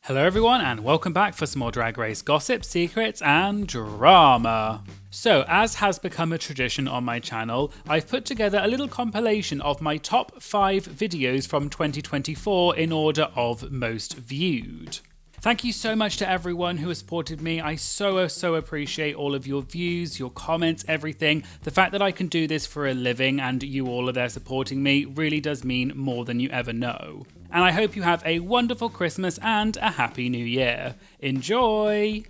Hello everyone and welcome back for some more Drag Race gossip, secrets and drama. So, as has become a tradition on my channel, I've put together a little compilation of my top 5 videos from 2024 in order of most viewed. Thank you so much to everyone who has supported me. I so appreciate all of your views, your comments, everything. The fact that I can do this for a living and you all are there supporting me really does mean more than you ever know. And I hope you have a wonderful Christmas and a happy new year. Enjoy!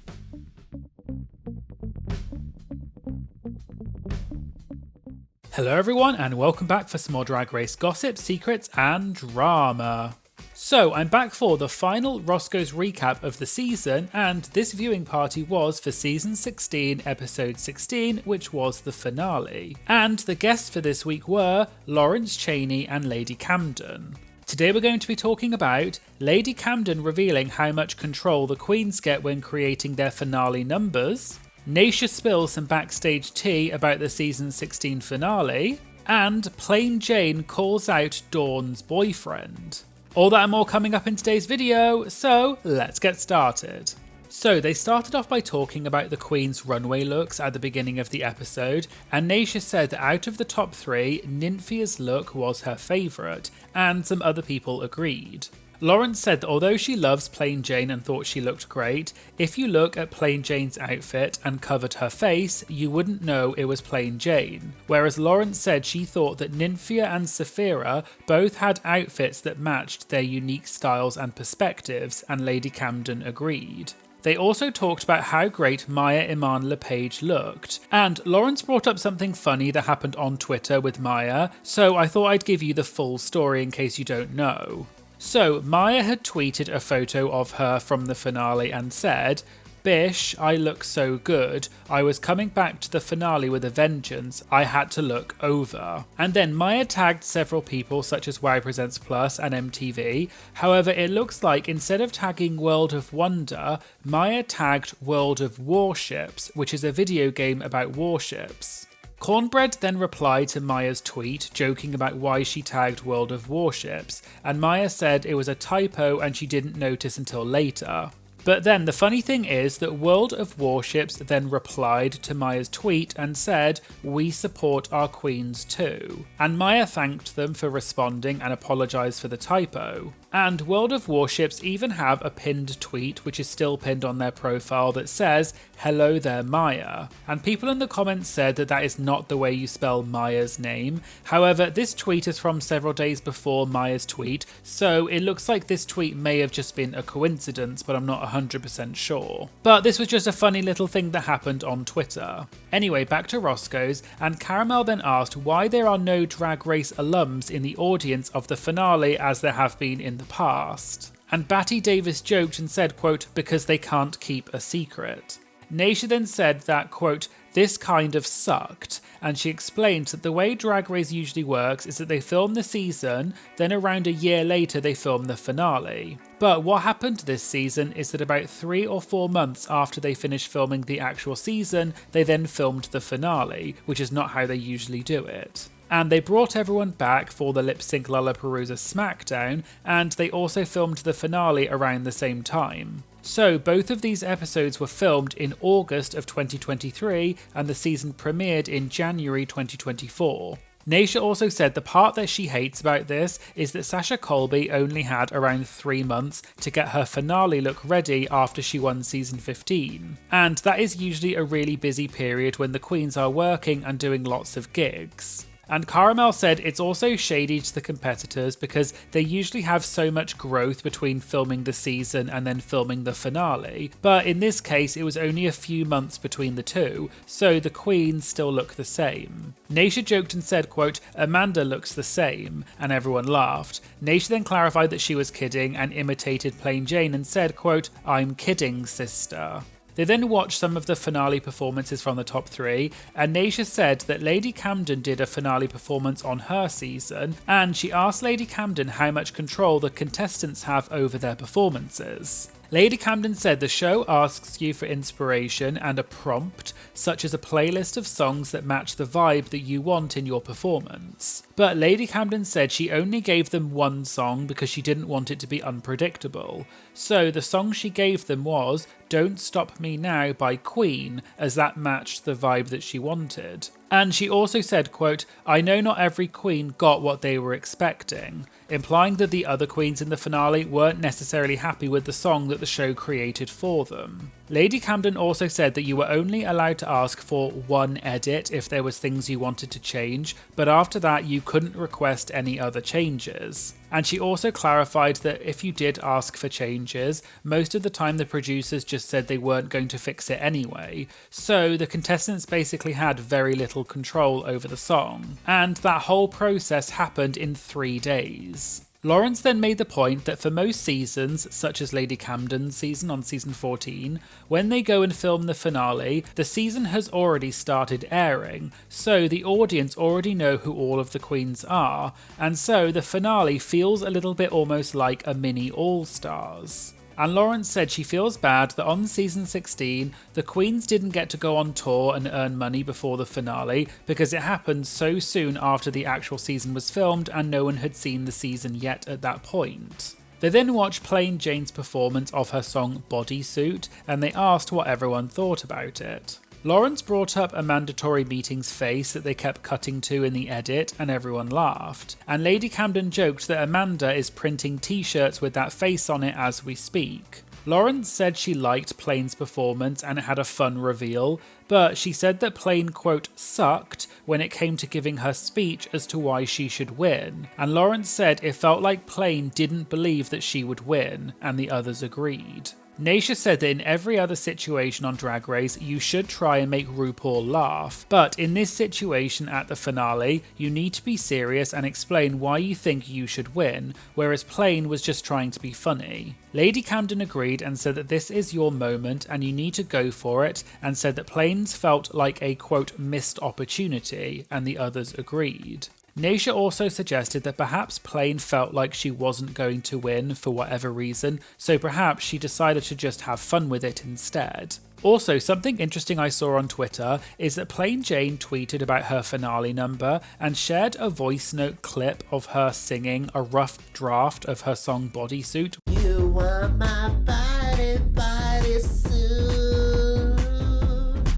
Hello everyone and welcome back for some more Drag Race gossip, secrets and drama. So I'm back for the final Roscoe's recap of the season, and this viewing party was for season 16 episode 16, which was the finale. And the guests for this week were Lawrence Chaney and Lady Camden. Today we're going to be talking about Lady Camden revealing how much control the queens get when creating their finale numbers, Naysha spills some backstage tea about the season 16 finale, and Plain Jane calls out Dawn's boyfriend. All that and more coming up in today's video, so let's get started. So they started off by talking about the Queen's runway looks at the beginning of the episode, and Naysha said that out of the top 3, Nymphia's look was her favourite, and some other people agreed. Lawrence said that although she loves Plain Jane and thought she looked great, if you look at Plain Jane's outfit and covered her face, you wouldn't know it was Plain Jane. Whereas Lawrence said she thought that Nymphia and Sapphira both had outfits that matched their unique styles and perspectives, and Lady Camden agreed. They also talked about how great Maya Iman LePage looked, and Lawrence brought up something funny that happened on Twitter with Maya, so I thought I'd give you the full story in case you don't know. So, Maya had tweeted a photo of her from the finale and said, "Bish, I look so good. I was coming back to the finale with a vengeance. I had to look over." And then Maya tagged several people such as Wow Presents Plus and MTV. However, it looks like instead of tagging World of Wonder, Maya tagged World of Warships, which is a video game about warships. Cornbread then replied to Maya's tweet, joking about why she tagged World of Warships, and Maya said it was a typo and she didn't notice until later. But then the funny thing is that World of Warships then replied to Maya's tweet and said, "We support our queens too." And Maya thanked them for responding and apologised for the typo. And World of Warships even have a pinned tweet, which is still pinned on their profile, that says, "Hello there Maya." And people in the comments said that that is not the way you spell Maya's name. However, this tweet is from several days before Maya's tweet, so it looks like this tweet may have just been a coincidence, but I'm not 100% sure. But this was just a funny little thing that happened on Twitter. Anyway, back to Roscoe's, and Caramel then asked why there are no Drag Race alums in the audience of the finale as there have been in the past. And Batty Davis joked and said, quote, "because they can't keep a secret." Naysha then said that, quote, "this kind of sucked," and she explained that the way Drag Race usually works is that they film the season, then around a year later they film the finale. But what happened this season is that about 3 or 4 months after they finished filming the actual season, they then filmed the finale, which is not how they usually do it. And they brought everyone back for the Lip Sync Lollapalooza SmackDown, and they also filmed the finale around the same time. So both of these episodes were filmed in August of 2023, and the season premiered in January 2024. Naysha also said the part that she hates about this is that Sasha Colby only had around 3 months to get her finale look ready after she won season 15. And that is usually a really busy period when the queens are working and doing lots of gigs. And Caramel said it's also shady to the competitors because they usually have so much growth between filming the season and then filming the finale, but in this case it was only a few months between the two, so the queens still look the same. Naysha joked and said, quote, "Amanda looks the same," and everyone laughed. Naysha then clarified that she was kidding and imitated Plain Jane and said, quote, "I'm kidding, sister." They then watched some of the finale performances from the top 3, and Naysha said that Lady Camden did a finale performance on her season, and she asked Lady Camden how much control the contestants have over their performances. Lady Camden said the show asks you for inspiration and a prompt, such as a playlist of songs that match the vibe that you want in your performance. But Lady Camden said she only gave them one song because she didn't want it to be unpredictable. So the song she gave them was Don't Stop Me Now by Queen, as that matched the vibe that she wanted. And she also said, quote, I know not every queen got what they were expecting, implying that the other queens in the finale weren't necessarily happy with the song that the show created for them. Lady Camden also said that you were only allowed to ask for one edit if there was things you wanted to change, but after that you couldn't request any other changes. And she also clarified that if you did ask for changes, most of the time the producers just said they weren't going to fix it anyway, so the contestants basically had very little control over the song. And that whole process happened in 3 days. Lawrence then made the point that for most seasons, such as Lady Camden's season on season 14, when they go and film the finale, the season has already started airing, so the audience already know who all of the queens are, and so the finale feels a little bit almost like a mini All-Stars. And Lawrence said she feels bad that on season 16, the queens didn't get to go on tour and earn money before the finale because it happened so soon after the actual season was filmed and no one had seen the season yet at that point. They then watched Plain Jane's performance of her song Bodysuit, and they asked what everyone thought about it. Lawrence brought up a mandatory meetings face that they kept cutting to in the edit, and everyone laughed. And Lady Camden joked that Amanda is printing t-shirts with that face on it as we speak. Lawrence said she liked Plain's performance and it had a fun reveal, but she said that Plain, quote, sucked when it came to giving her speech as to why she should win. And Lawrence said it felt like Plain didn't believe that she would win, and the others agreed. Naysha said that in every other situation on Drag Race, you should try and make RuPaul laugh, but in this situation at the finale, you need to be serious and explain why you think you should win, whereas Plain was just trying to be funny. Lady Camden agreed and said that this is your moment and you need to go for it, and said that Plain's felt like a, quote, missed opportunity, and the others agreed. Naysha also suggested that perhaps Plain felt like she wasn't going to win for whatever reason, so perhaps she decided to just have fun with it instead. Also, something interesting I saw on Twitter is that Plain Jane tweeted about her finale number and shared a voice note clip of her singing a rough draft of her song Bodysuit. You were my bodysuit.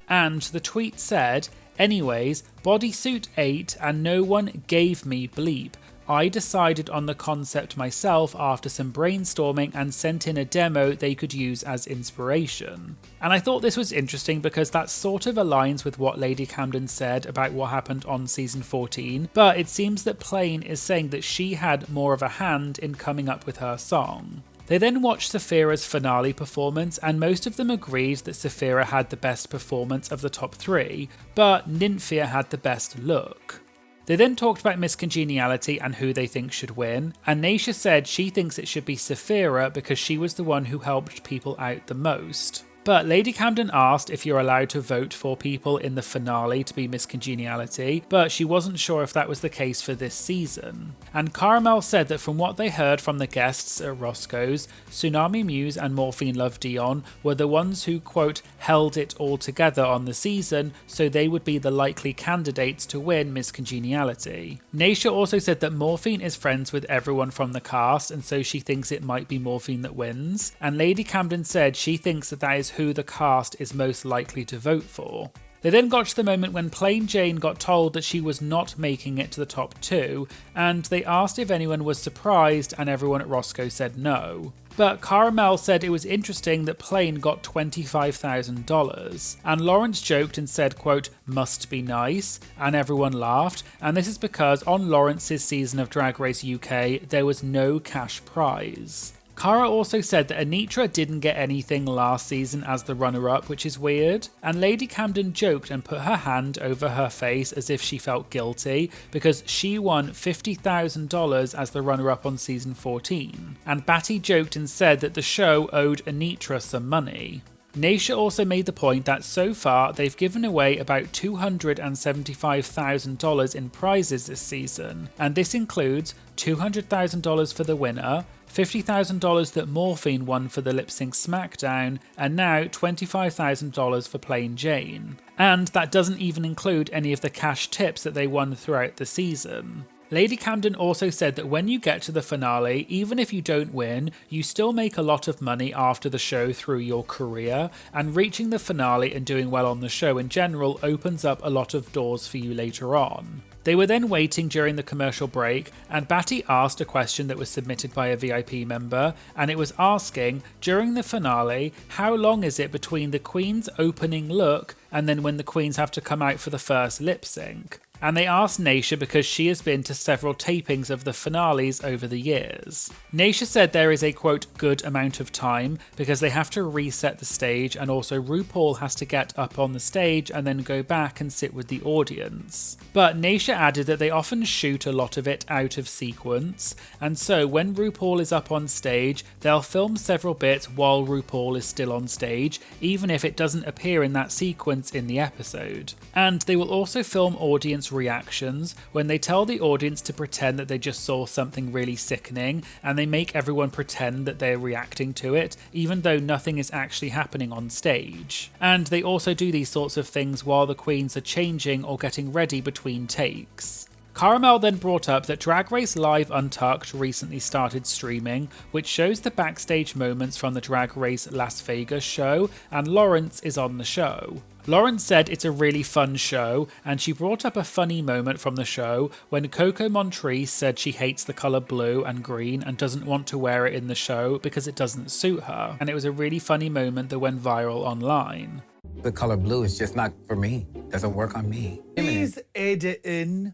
And the tweet said, anyways, Bodysuit 8 and no one gave me bleep. I decided on the concept myself after some brainstorming and sent in a demo they could use as inspiration. And I thought this was interesting because that sort of aligns with what Lady Camden said about what happened on season 14, but it seems that Plain is saying that she had more of a hand in coming up with her song. They then watched Saphira's finale performance, and most of them agreed that Saphira had the best performance of the top 3, but Nymphia had the best look. They then talked about Miss Congeniality and who they think should win, and Naysha said she thinks it should be Saphira because she was the one who helped people out the most. But Lady Camden asked if you're allowed to vote for people in the finale to be Miss Congeniality, but she wasn't sure if that was the case for this season. And Caramel said that from what they heard from the guests at Roscoe's, Tsunami Muse and Morphine Love Dion were the ones who, quote, held it all together on the season, so they would be the likely candidates to win Miss Congeniality. Naysha also said that Morphine is friends with everyone from the cast, and so she thinks it might be Morphine that wins. And Lady Camden said she thinks that is who the cast is most likely to vote for. They then got to the moment when Plain Jane got told that she was not making it to the top 2, and they asked if anyone was surprised, and everyone at Roscoe said no. But Caramel said it was interesting that Plain got $25,000, and Lawrence joked and said, quote, must be nice, and everyone laughed, and this is because on Lawrence's season of Drag Race UK, there was no cash prize. Cara also said that Anitra didn't get anything last season as the runner-up, which is weird, and Lady Camden joked and put her hand over her face as if she felt guilty because she won $50,000 as the runner-up on season 14, and Batty joked and said that the show owed Anitra some money. Naysha also made the point that so far they've given away about $275,000 in prizes this season, and this includes $200,000 for the winner, $50,000 that Morphine won for the Lip Sync SmackDown, and now $25,000 for Plain Jane. And that doesn't even include any of the cash tips that they won throughout the season. Lady Camden also said that when you get to the finale, even if you don't win, you still make a lot of money after the show through your career, and reaching the finale and doing well on the show in general opens up a lot of doors for you later on. They were then waiting during the commercial break, and Batty asked a question that was submitted by a VIP member, and it was asking, during the finale, how long is it between the Queen's opening look and then when the Queens have to come out for the first lip sync? And they asked Naysha because she has been to several tapings of the finales over the years. Naysha said there is a quote good amount of time because they have to reset the stage, and also RuPaul has to get up on the stage and then go back and sit with the audience. But Naysha added that they often shoot a lot of it out of sequence, and so when RuPaul is up on stage, they'll film several bits while RuPaul is still on stage, even if it doesn't appear in that sequence in the episode. And they will also film audience reactions when they tell the audience to pretend that they just saw something really sickening, and they make everyone pretend that they're reacting to it, even though nothing is actually happening on stage. And they also do these sorts of things while the queens are changing or getting ready between takes. Caramel then brought up that Drag Race Live Untucked recently started streaming, which shows the backstage moments from the Drag Race Las Vegas show, and Lawrence is on the show. Lawrence said it's a really fun show, and she brought up a funny moment from the show when Coco Montrese said she hates the colour blue and green and doesn't want to wear it in the show because it doesn't suit her, and it was a really funny moment that went viral online. The colour blue is just not for me. Doesn't work on me. Please edit in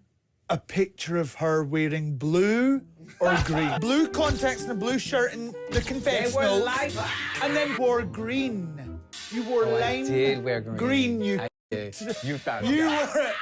a picture of her wearing blue or green. Blue contacts and a blue shirt in the confessional. And then wore green. You wore lime. I did wear green. You found you it. wore it.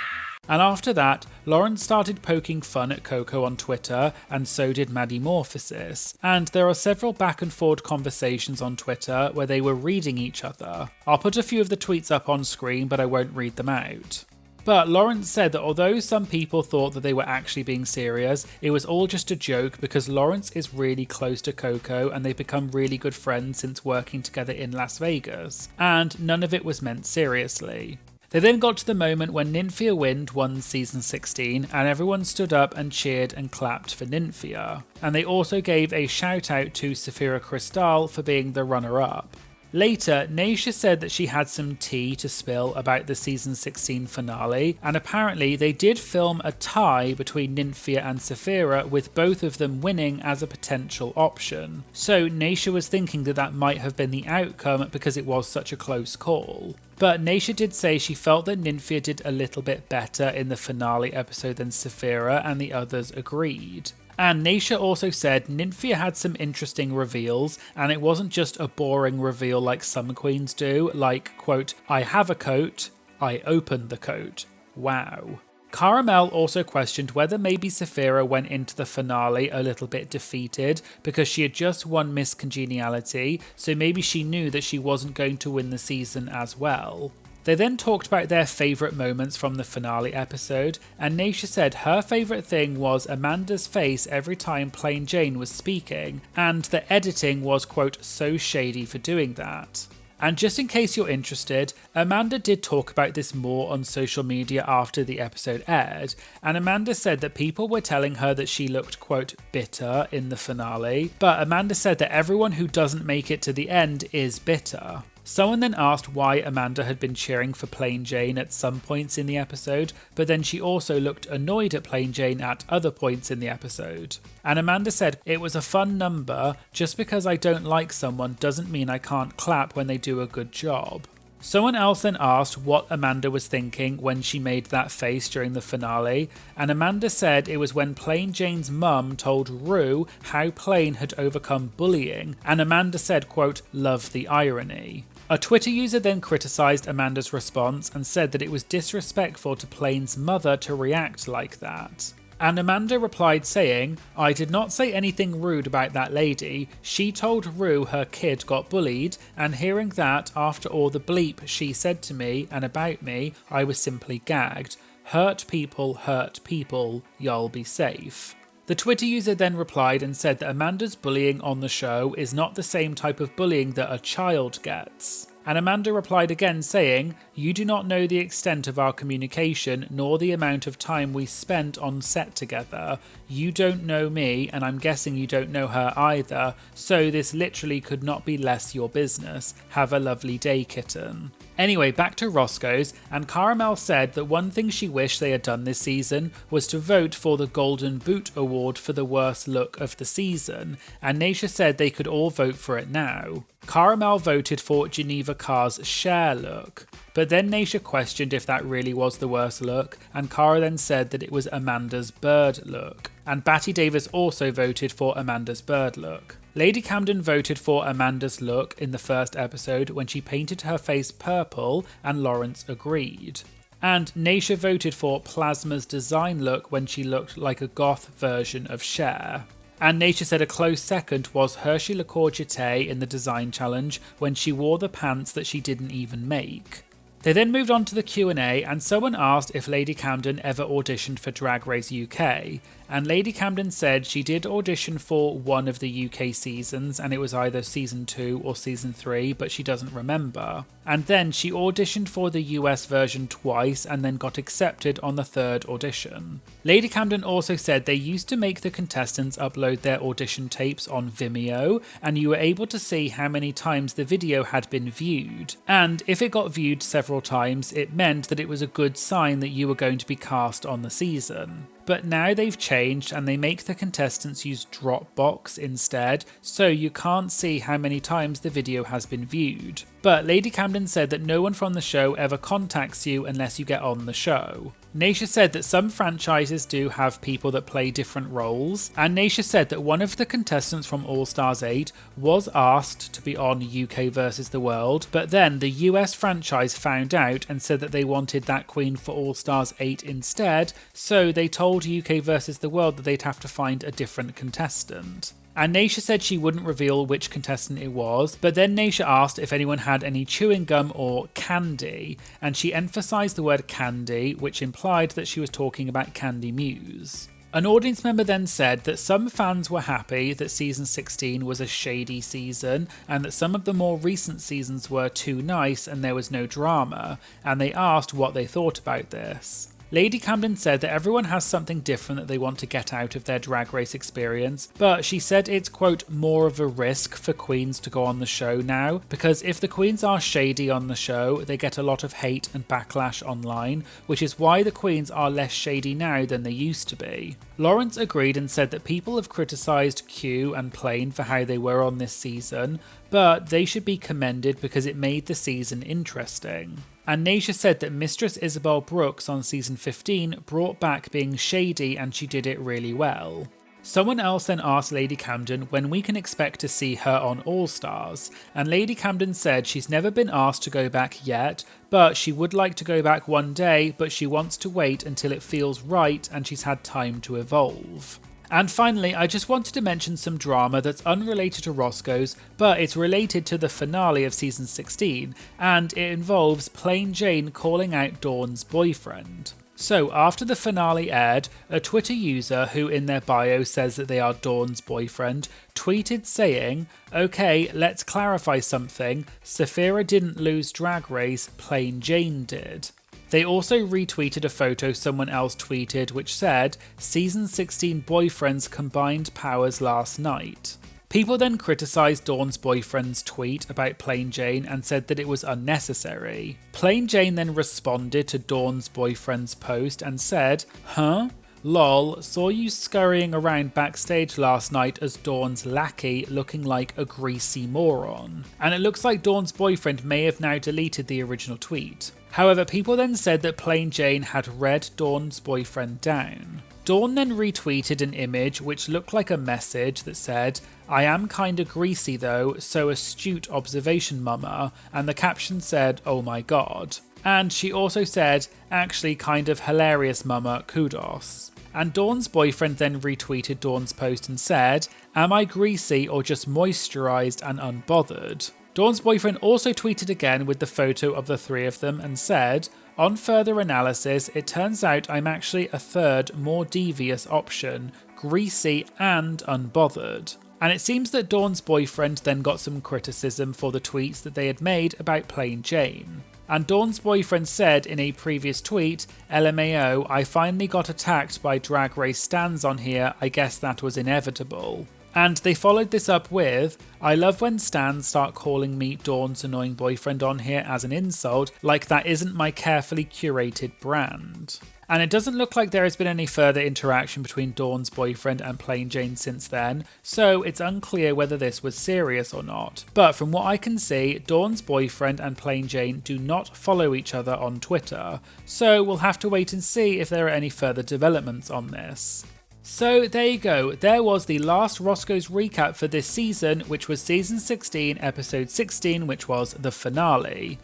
And after that, Lawrence started poking fun at Coco on Twitter, and so did Maddie Morphosis. And there are several back and forward conversations on Twitter where they were reading each other. I'll put a few of the tweets up on screen, but I won't read them out. But Lawrence said that although some people thought that they were actually being serious, it was all just a joke because Lawrence is really close to Coco and they've become really good friends since working together in Las Vegas, and none of it was meant seriously. They then got to the moment when Nymphia Wind won season 16, and everyone stood up and cheered and clapped for Nymphia. And they also gave a shout out to Safira Cristal for being the runner-up. Later, Naysha said that she had some tea to spill about the season 16 finale, and apparently they did film a tie between Nymphia and Safira, with both of them winning as a potential option. So Naysha was thinking that that might have been the outcome because it was such a close call. But Naysha did say she felt that Nymphia did a little bit better in the finale episode than Safira, and the others agreed. And Naysha also said Nymphia had some interesting reveals, and it wasn't just a boring reveal like some queens do, like, quote, I have a coat, I opened the coat. Wow. Caramel also questioned whether maybe Safira went into the finale a little bit defeated because she had just won Miss Congeniality, so maybe she knew that she wasn't going to win the season as well. They then talked about their favourite moments from the finale episode, and Naysha said her favourite thing was Amanda's face every time Plain Jane was speaking, and the editing was, quote, so shady for doing that. And just in case you're interested, Amanda did talk about this more on social media after the episode aired, and Amanda said that people were telling her that she looked, quote, bitter in the finale, but Amanda said that everyone who doesn't make it to the end is bitter. Someone then asked why Amanda had been cheering for Plain Jane at some points in the episode, but then she also looked annoyed at Plain Jane at other points in the episode. And Amanda said, it was a fun number, just because I don't like someone doesn't mean I can't clap when they do a good job. Someone else then asked what Amanda was thinking when she made that face during the finale, and Amanda said it was when Plain Jane's mum told Rue how Plain had overcome bullying, and Amanda said, quote, love the irony. A Twitter user then criticised Amanda's response and said that it was disrespectful to Plain's mother to react like that. And Amanda replied saying, I did not say anything rude about that lady. She told Rue her kid got bullied, and hearing that after all the bleep she said to me and about me, I was simply gagged. Hurt people, y'all be safe. The Twitter user then replied and said that Amanda's bullying on the show is not the same type of bullying that a child gets. And Amanda replied again saying, "You do not know the extent of our communication nor the amount of time we spent on set together. You don't know me, and I'm guessing you don't know her either, so this literally could not be less your business. Have a lovely day, kitten." Anyway, back to Roscoe's, and Caramel said that one thing she wished they had done this season was to vote for the Golden Boot Award for the worst look of the season, and Naisha said they could all vote for it now. Caramel voted for Geneva Carr's Cher look, but then Naisha questioned if that really was the worst look, and Cara then said that it was Amanda's bird look, and Batty Davis also voted for Amanda's bird look. Lady Camden voted for Amanda's look in the first episode when she painted her face purple, and Lawrence agreed. And Naisha voted for Plasma's design look when she looked like a goth version of Cher. And Naisha said a close second was Hershey Le Courgette in the design challenge when she wore the pants that she didn't even make. They then moved on to the Q&A, and someone asked if Lady Camden ever auditioned for Drag Race UK, and Lady Camden said she did audition for one of the UK seasons, and it was either season 2 or season 3, but she doesn't remember. And then she auditioned for the US version twice and then got accepted on the third audition. Lady Camden also said they used to make the contestants upload their audition tapes on Vimeo, and you were able to see how many times the video had been viewed. And if it got viewed several times, it meant that it was a good sign that you were going to be cast on the season. But now they've changed and they make the contestants use Dropbox instead, so you can't see how many times the video has been viewed. But Lady Camden said that no one from the show ever contacts you unless you get on the show. Naisha said that some franchises do have people that play different roles, and Naisha said that one of the contestants from All Stars 8 was asked to be on UK vs the World, but then the US franchise found out and said that they wanted that queen for All Stars 8 instead, so they told UK vs the World that they'd have to find a different contestant. And Naisha said she wouldn't reveal which contestant it was, but then Naisha asked if anyone had any chewing gum or candy, and she emphasised the word candy, which implied that she was talking about Candy Muse. An audience member then said that some fans were happy that season 16 was a shady season, and that some of the more recent seasons were too nice and there was no drama, and they asked what they thought about this. Lady Camden said that everyone has something different that they want to get out of their Drag Race experience, but she said it's, quote, more of a risk for queens to go on the show now, because if the queens are shady on the show, they get a lot of hate and backlash online, which is why the queens are less shady now than they used to be. Lawrence agreed and said that people have criticised Q and Plain for how they were on this season, but they should be commended because it made the season interesting. And Naisha said that Mistress Isabel Brooks on season 15 brought back being shady and she did it really well. Someone else then asked Lady Camden when we can expect to see her on All Stars, and Lady Camden said she's never been asked to go back yet, but she would like to go back one day, but she wants to wait until it feels right and she's had time to evolve. And finally, I just wanted to mention some drama that's unrelated to Roscoe's, but it's related to the finale of season 16, and it involves Plain Jane calling out Dawn's boyfriend. So after the finale aired, a Twitter user who in their bio says that they are Dawn's boyfriend tweeted saying, "Okay, let's clarify something, Saphira didn't lose Drag Race, Plain Jane did." They also retweeted a photo someone else tweeted which said, "Season 16 boyfriends combined powers last night." People then criticised Dawn's boyfriend's tweet about Plain Jane and said that it was unnecessary. Plain Jane then responded to Dawn's boyfriend's post and said, "Huh? Lol, saw you scurrying around backstage last night as Dawn's lackey looking like a greasy moron." And it looks like Dawn's boyfriend may have now deleted the original tweet. However, people then said that Plain Jane had read Dawn's boyfriend down. Dawn then retweeted an image which looked like a message that said, "I am kinda greasy though, so astute observation mama," and the caption said, "Oh my god." And she also said, "Actually kind of hilarious mama, kudos." And Dawn's boyfriend then retweeted Dawn's post and said, "Am I greasy or just moisturised and unbothered?" Dawn's boyfriend also tweeted again with the photo of the three of them and said, On further analysis, it turns out I'm actually a third, more devious option, greasy and unbothered. And it seems that Dawn's boyfriend then got some criticism for the tweets that they had made about Plain Jane. And Dawn's boyfriend said in a previous tweet, LMAO, I finally got attacked by Drag Race stans on here, I guess that was inevitable. And they followed this up with, I love when stans start calling me Dawn's annoying boyfriend on here as an insult, like that isn't my carefully curated brand. And it doesn't look like there has been any further interaction between Dawn's boyfriend and Plain Jane since then, so it's unclear whether this was serious or not. But from what I can see, Dawn's boyfriend and Plain Jane do not follow each other on Twitter, so we'll have to wait and see if there are any further developments on this. So there you go, there was the last Roscoe's recap for this season, which was season 16, episode 16, which was the finale.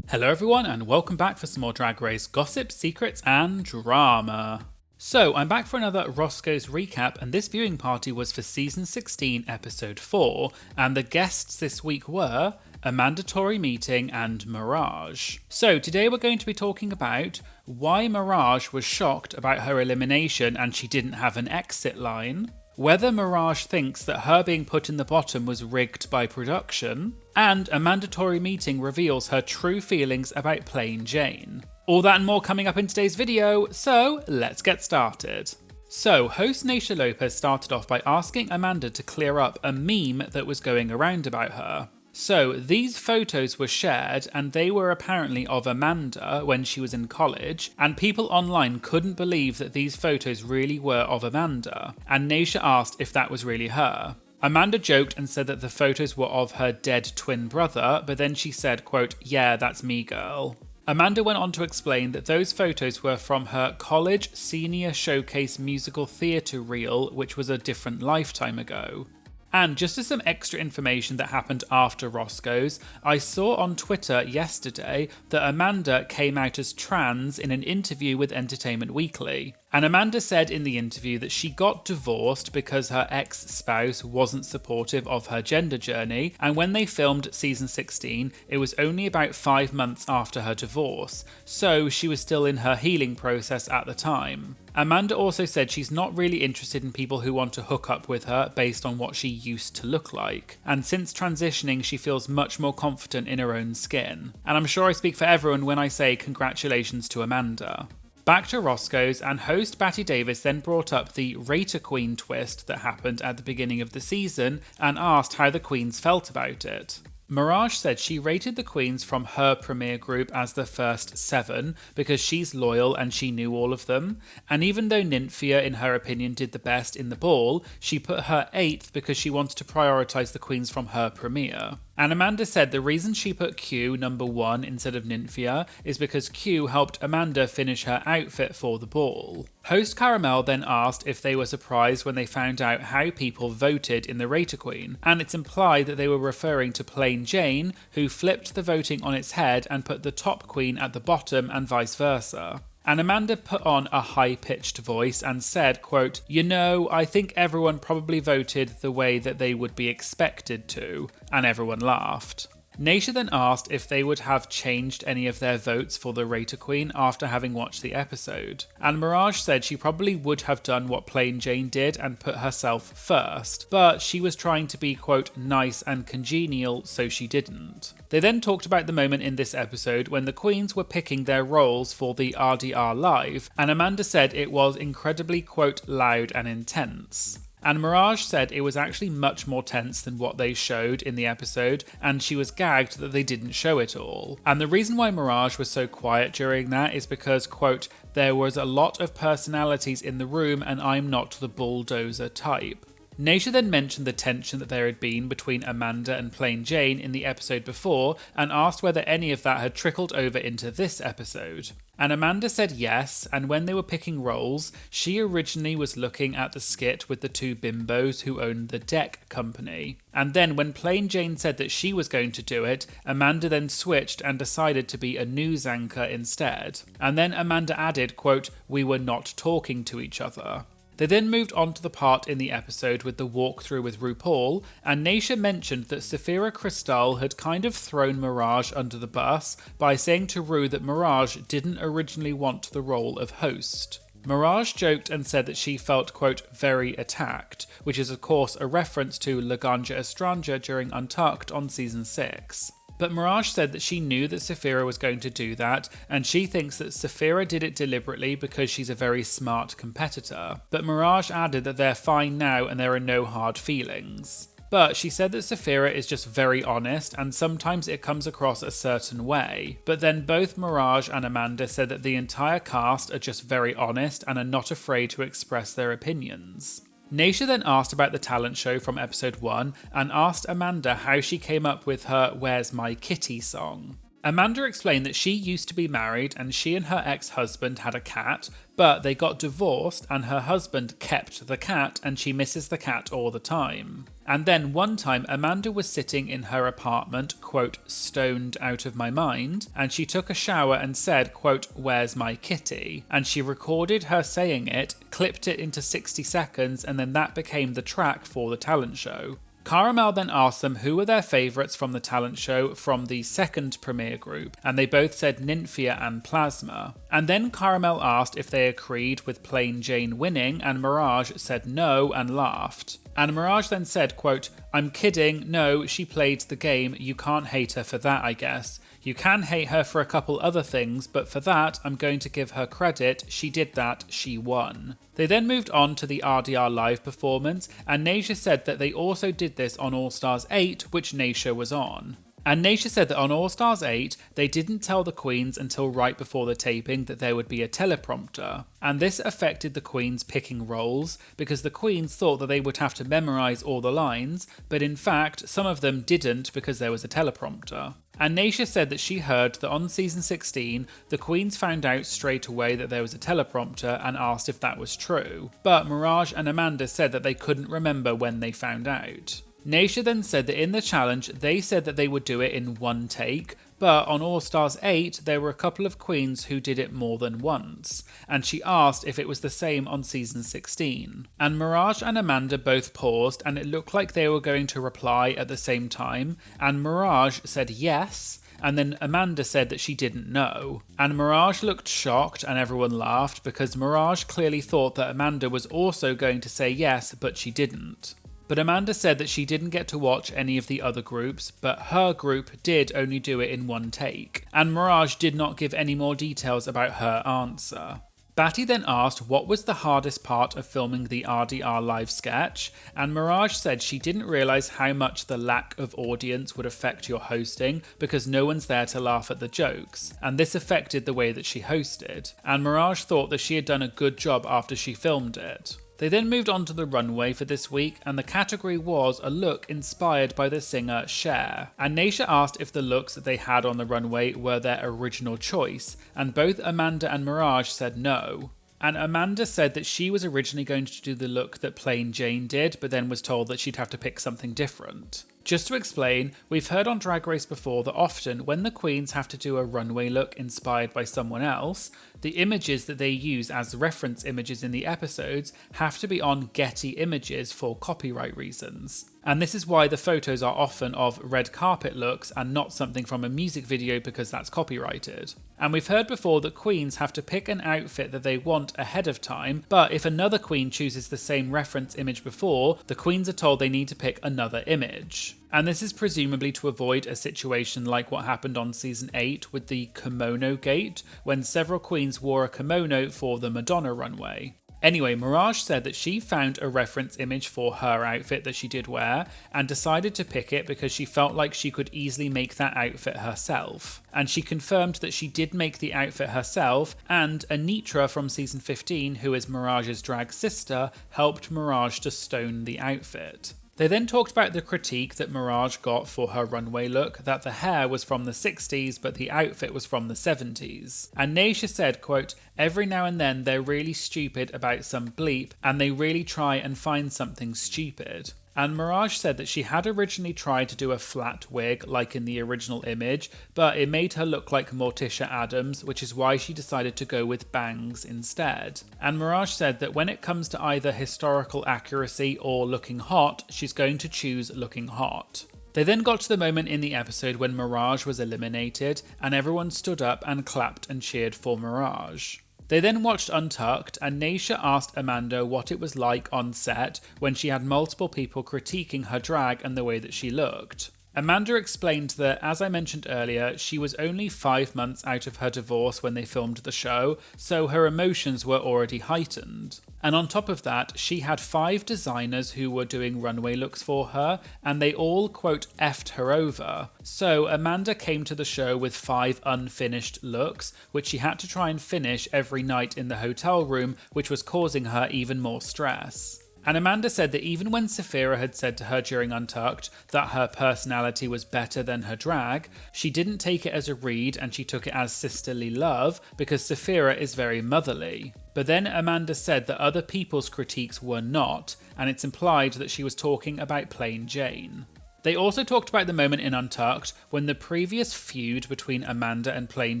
Hello everyone and welcome back for some more Drag Race gossip, secrets and drama. So I'm back for another Roscoe's recap, and this viewing party was for season 16 episode 4, and the guests this week were a mandatory meeting and Mirage. So today we're going to be talking about why Mirage was shocked about her elimination and she didn't have an exit line, whether Mirage thinks that her being put in the bottom was rigged by production, and a mandatory meeting reveals her true feelings about Plain Jane. All that and more coming up in today's video, so let's get started. So, host Naisha Lopez started off by asking Amanda to clear up a meme that was going around about her. So, these photos were shared and they were apparently of Amanda when she was in college, and people online couldn't believe that these photos really were of Amanda, and Naisha asked if that was really her. Amanda joked and said that the photos were of her dead twin brother, but then she said, quote, yeah, that's me girl. Amanda went on to explain that those photos were from her college senior showcase musical theatre reel, which was a different lifetime ago. And just as some extra information that happened after Roscoe's, I saw on Twitter yesterday that Amanda came out as trans in an interview with Entertainment Weekly. And Amanda said in the interview that she got divorced because her ex-spouse wasn't supportive of her gender journey, and when they filmed season 16, it was only about 5 months after her divorce, so she was still in her healing process at the time. Amanda also said she's not really interested in people who want to hook up with her based on what she used to look like, and since transitioning she feels much more confident in her own skin. And I'm sure I speak for everyone when I say congratulations to Amanda. Back to Roscoe's, and host Batty Davis then brought up the Rater Queen twist that happened at the beginning of the season and asked how the queens felt about it. Mirage said she rated the queens from her premiere group as the first 7 because she's loyal and she knew all of them, and even though Nymphia in her opinion did the best in the ball, she put her 8th because she wanted to prioritise the queens from her premiere. And Amanda said the reason she put Q number 1 instead of Nymphia is because Q helped Amanda finish her outfit for the ball. Host Caramel then asked if they were surprised when they found out how people voted in the Rater Queen, and it's implied that they were referring to Plain Jane, who flipped the voting on its head and put the top queen at the bottom and vice versa. And Amanda put on a high-pitched voice and said, quote, you know, I think everyone probably voted the way that they would be expected to, and everyone laughed. Naisha then asked if they would have changed any of their votes for the Rater Queen after having watched the episode, and Mirage said she probably would have done what Plain Jane did and put herself first, but she was trying to be, quote, nice and congenial, so she didn't. They then talked about the moment in this episode when the queens were picking their roles for the RDR Live, and Amanda said it was incredibly, quote, loud and intense. And Mirage said it was actually much more tense than what they showed in the episode, and she was gagged that they didn't show it all. And the reason why Mirage was so quiet during that is because, quote, there was a lot of personalities in the room and I'm not the bulldozer type. Naisha then mentioned the tension that there had been between Amanda and Plain Jane in the episode before and asked whether any of that had trickled over into this episode. And Amanda said yes, and when they were picking roles, she originally was looking at the skit with the 2 bimbos who owned the deck company. And then when Plain Jane said that she was going to do it, Amanda then switched and decided to be a news anchor instead. And then Amanda added, quote, we were not talking to each other. They then moved on to the part in the episode with the walkthrough with RuPaul, and Naysha mentioned that Saphira Crystal had kind of thrown Mirage under the bus by saying to Ru that Mirage didn't originally want the role of host. Mirage joked and said that she felt, quote, very attacked, which is of course a reference to Laganja Estranja during Untucked on season 6. But Mirage said that she knew that Saphira was going to do that, and she thinks that Saphira did it deliberately because she's a very smart competitor. But Mirage added that they're fine now and there are no hard feelings. But she said that Saphira is just very honest and sometimes it comes across a certain way. But then both Mirage and Amanda said that the entire cast are just very honest and are not afraid to express their opinions. Naysha then asked about the talent show from episode 1 and asked Amanda how she came up with her Where's My Kitty song. Amanda explained that she used to be married and she and her ex-husband had a cat, but they got divorced and her husband kept the cat and she misses the cat all the time. And then one time Amanda was sitting in her apartment, quote, stoned out of my mind, and she took a shower and said, quote, where's my kitty? And she recorded her saying it, clipped it into 60 seconds, and then that became the track for the talent show. Caramel then asked them who were their favourites from the talent show from the second premiere group, and they both said Nymphia and Plasma. And then Caramel asked if they agreed with Plain Jane winning, and Mirage said no and laughed. And Mirage then said, quote, I'm kidding, no, she played the game, you can't hate her for that I guess. You can hate her for a couple other things, but for that, I'm going to give her credit, she did that, she won. They then moved on to the RDR live performance, and Naysha said that they also did this on All Stars 8, which Naysha was on. And Naysha said that on All Stars 8, they didn't tell the queens until right before the taping that there would be a teleprompter. And this affected the queens picking roles, because the queens thought that they would have to memorise all the lines, but in fact, some of them didn't because there was a teleprompter. And Naysha said that she heard that on season 16, the queens found out straight away that there was a teleprompter and asked if that was true. But Mirage and Amanda said that they couldn't remember when they found out. Naysha then said that in the challenge, they said that they would do it in one take, but on All Stars 8, there were a couple of queens who did it more than once, and she asked if it was the same on season 16. And Mirage and Amanda both paused, and it looked like they were going to reply at the same time, and Mirage said yes, and then Amanda said that she didn't know. And Mirage looked shocked and everyone laughed because Mirage clearly thought that Amanda was also going to say yes, but she didn't. But Amanda said that she didn't get to watch any of the other groups, but her group did only do it in one take, and Mirage did not give any more details about her answer. Batty then asked what was the hardest part of filming the RDR live sketch, and Mirage said she didn't realise how much the lack of audience would affect your hosting because no one's there to laugh at the jokes, and this affected the way that she hosted, and Mirage thought that she had done a good job after she filmed it. They then moved on to the runway for this week, and the category was a look inspired by the singer Cher. And Naysha asked if the looks that they had on the runway were their original choice, and both Amanda and Mirage said no. And Amanda said that she was originally going to do the look that Plain Jane did, but then was told that she'd have to pick something different. Just to explain, we've heard on Drag Race before that often when the queens have to do a runway look inspired by someone else, the images that they use as reference images in the episodes have to be on Getty Images for copyright reasons. And this is why the photos are often of red carpet looks and not something from a music video because that's copyrighted. And we've heard before that queens have to pick an outfit that they want ahead of time, but if another queen chooses the same reference image before, the queens are told they need to pick another image. And this is presumably to avoid a situation like what happened on season 8 with the kimono gate, when several queens wore a kimono for the Madonna runway. Anyway, Mirage said that she found a reference image for her outfit that she did wear and decided to pick it because she felt like she could easily make that outfit herself. And she confirmed that she did make the outfit herself, and Anitra from season 15, who is Mirage's drag sister, helped Mirage to stone the outfit. They then talked about the critique that Mirage got for her runway look, that the hair was from the 60s but the outfit was from the 70s. And Naysha said, quote, every now and then they're really stupid about some bleep and they really try and find something stupid. And Mirage said that she had originally tried to do a flat wig like in the original image, but it made her look like Morticia Addams, which is why she decided to go with bangs instead. And Mirage said that when it comes to either historical accuracy or looking hot, she's going to choose looking hot. They then got to the moment in the episode when Mirage was eliminated, and everyone stood up and clapped and cheered for Mirage. They then watched Untucked, and Naysha asked Amanda what it was like on set when she had multiple people critiquing her drag and the way that she looked. Amanda explained that, as I mentioned earlier, she was only 5 months out of her divorce when they filmed the show, so her emotions were already heightened. And on top of that, she had 5 designers who were doing runway looks for her, and they all, quote, effed her over. So Amanda came to the show with 5 unfinished looks, which she had to try and finish every night in the hotel room, which was causing her even more stress. And Amanda said that even when Saphira had said to her during Untucked that her personality was better than her drag, she didn't take it as a read and she took it as sisterly love because Saphira is very motherly. But then Amanda said that other people's critiques were not, and it's implied that she was talking about Plain Jane. They also talked about the moment in Untucked when the previous feud between Amanda and Plain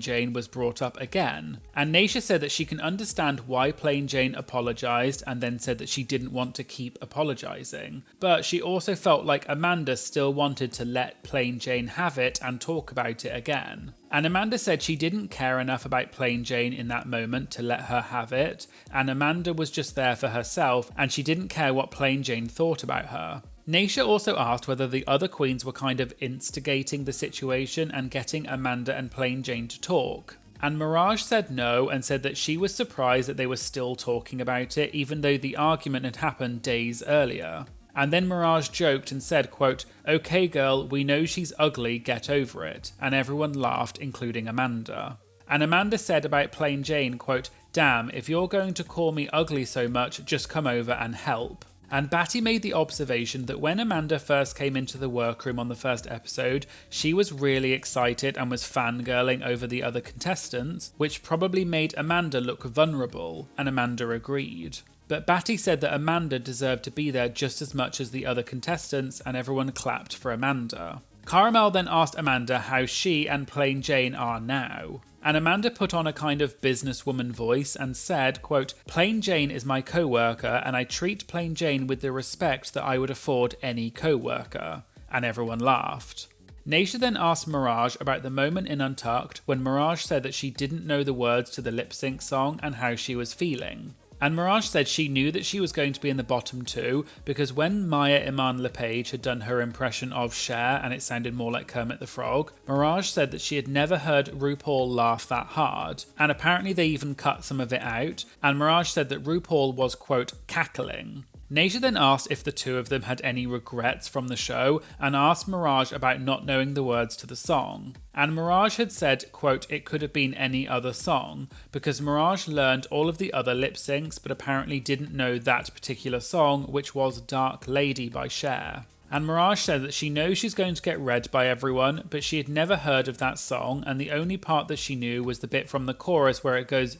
Jane was brought up again, and Naysha said that she can understand why Plain Jane apologised and then said that she didn't want to keep apologising, but she also felt like Amanda still wanted to let Plain Jane have it and talk about it again. And Amanda said she didn't care enough about Plain Jane in that moment to let her have it, and Amanda was just there for herself and she didn't care what Plain Jane thought about her. Naysha also asked whether the other queens were kind of instigating the situation and getting Amanda and Plain Jane to talk. And Mirage said no and said that she was surprised that they were still talking about it even though the argument had happened days earlier. And then Mirage joked and said, quote, "Okay girl, we know she's ugly, get over it." And everyone laughed, including Amanda. And Amanda said about Plain Jane, quote, "Damn, if you're going to call me ugly so much, just come over and help." And Batty made the observation that when Amanda first came into the workroom on the first episode, she was really excited and was fangirling over the other contestants, which probably made Amanda look vulnerable, and Amanda agreed. But Batty said that Amanda deserved to be there just as much as the other contestants, and everyone clapped for Amanda. Caramel then asked Amanda how she and Plain Jane are now. And Amanda put on a kind of businesswoman voice and said, quote, "Plain Jane is my co-worker and I treat Plain Jane with the respect that I would afford any co-worker." And everyone laughed. Naysha then asked Mirage about the moment in Untucked when Mirage said that she didn't know the words to the lip sync song and how she was feeling. And Mirage said she knew that she was going to be in the bottom 2 because when Maya Iman LePage had done her impression of Cher and it sounded more like Kermit the Frog, Mirage said that she had never heard RuPaul laugh that hard, and apparently they even cut some of it out, and Mirage said that RuPaul was, quote, cackling. Naysha then asked if the two of them had any regrets from the show and asked Mirage about not knowing the words to the song. And Mirage had said, quote, it could have been any other song, because Mirage learned all of the other lip syncs but apparently didn't know that particular song, which was Dark Lady by Cher. And Mirage said that she knows she's going to get read by everyone, but she had never heard of that song, and the only part that she knew was the bit from the chorus where it goes.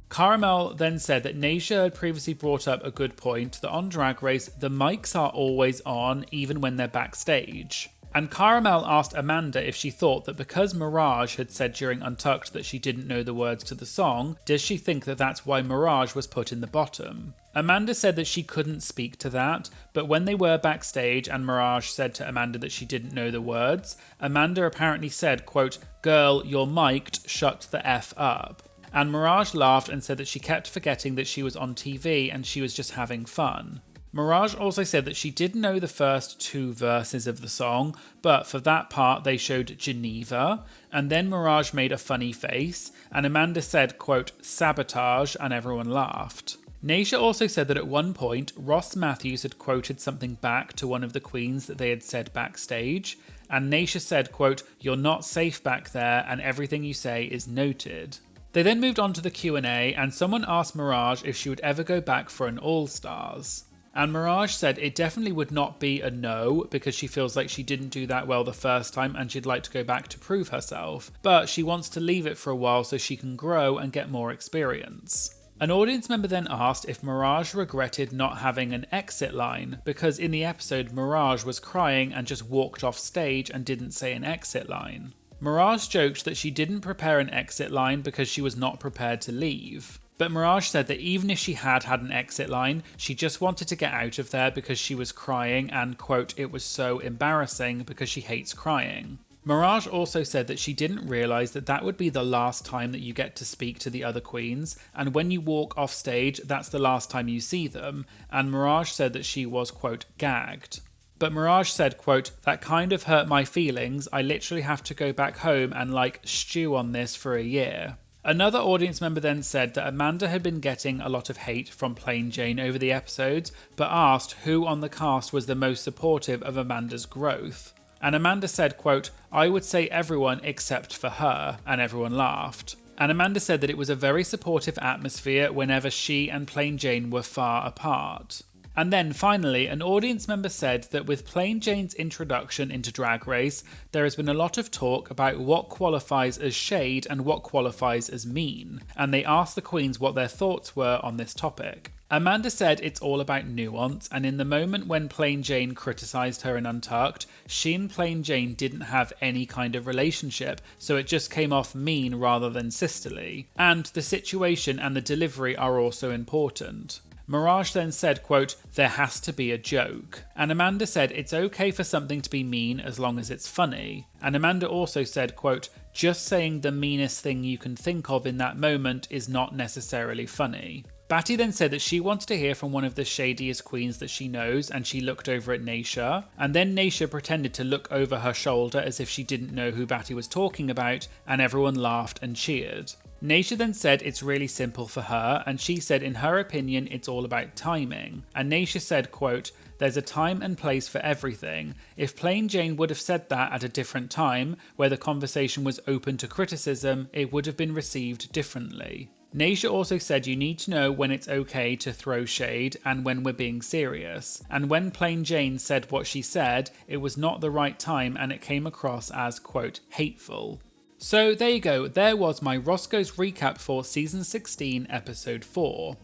Caramel then said that Naysha had previously brought up a good point, that on Drag Race, the mics are always on, even when they're backstage. And Caramel asked Amanda if she thought that because Mirage had said during Untucked that she didn't know the words to the song, does she think that that's why Mirage was put in the bottom? Amanda said that she couldn't speak to that, but when they were backstage and Mirage said to Amanda that she didn't know the words, Amanda apparently said, quote, "Girl, you're mic'd, shut the F up." And Mirage laughed and said that she kept forgetting that she was on TV and she was just having fun. Mirage also said that she did know the first 2 verses of the song, but for that part they showed Geneva, and then Mirage made a funny face, and Amanda said, quote, "sabotage," and everyone laughed. Naysha also said that at one point, Ross Matthews had quoted something back to one of the queens that they had said backstage, and Naysha said, quote, "You're not safe back there, and everything you say is noted." They then moved on to the Q&A, and someone asked Mirage if she would ever go back for an All-Stars. And Mirage said it definitely would not be a no, because she feels like she didn't do that well the first time and she'd like to go back to prove herself, but she wants to leave it for a while so she can grow and get more experience. An audience member then asked if Mirage regretted not having an exit line, because in the episode Mirage was crying and just walked off stage and didn't say an exit line. Mirage joked that she didn't prepare an exit line because she was not prepared to leave. But Mirage said that even if she had an exit line, she just wanted to get out of there because she was crying and, quote, it was so embarrassing because she hates crying. Mirage also said that she didn't realise that that would be the last time that you get to speak to the other queens, and when you walk off stage, that's the last time you see them, and Mirage said that she was, quote, gagged. But Mirage said, quote, that kind of hurt my feelings, I literally have to go back home and stew on this for a year. Another audience member then said that Amanda had been getting a lot of hate from Plain Jane over the episodes, but asked who on the cast was the most supportive of Amanda's growth. And Amanda said, quote, I would say everyone except for her, and everyone laughed. And Amanda said that it was a very supportive atmosphere whenever she and Plain Jane were far apart. And then finally, an audience member said that with Plain Jane's introduction into Drag Race, there has been a lot of talk about what qualifies as shade and what qualifies as mean, and they asked the queens what their thoughts were on this topic. Amanda said it's all about nuance, and in the moment when Plain Jane criticised her in Untucked, she and Plain Jane didn't have any kind of relationship, so it just came off mean rather than sisterly. And the situation and the delivery are also important. Mirage then said, quote, there has to be a joke. And Amanda said it's okay for something to be mean as long as it's funny. And Amanda also said, quote, just saying the meanest thing you can think of in that moment is not necessarily funny. Batty then said that she wanted to hear from one of the shadiest queens that she knows, and she looked over at Naysha, and then Naysha pretended to look over her shoulder as if she didn't know who Batty was talking about, and everyone laughed and cheered. Naysha then said it's really simple for her, and she said in her opinion it's all about timing, and Naysha said, quote, there's a time and place for everything. If Plain Jane would have said that at a different time, where the conversation was open to criticism, it would have been received differently. Naysha also said you need to know when it's okay to throw shade and when we're being serious. And when Plain Jane said what she said, it was not the right time and it came across as, quote, hateful. So there you go, there was my Roscoe's recap for Season 16, Episode 4.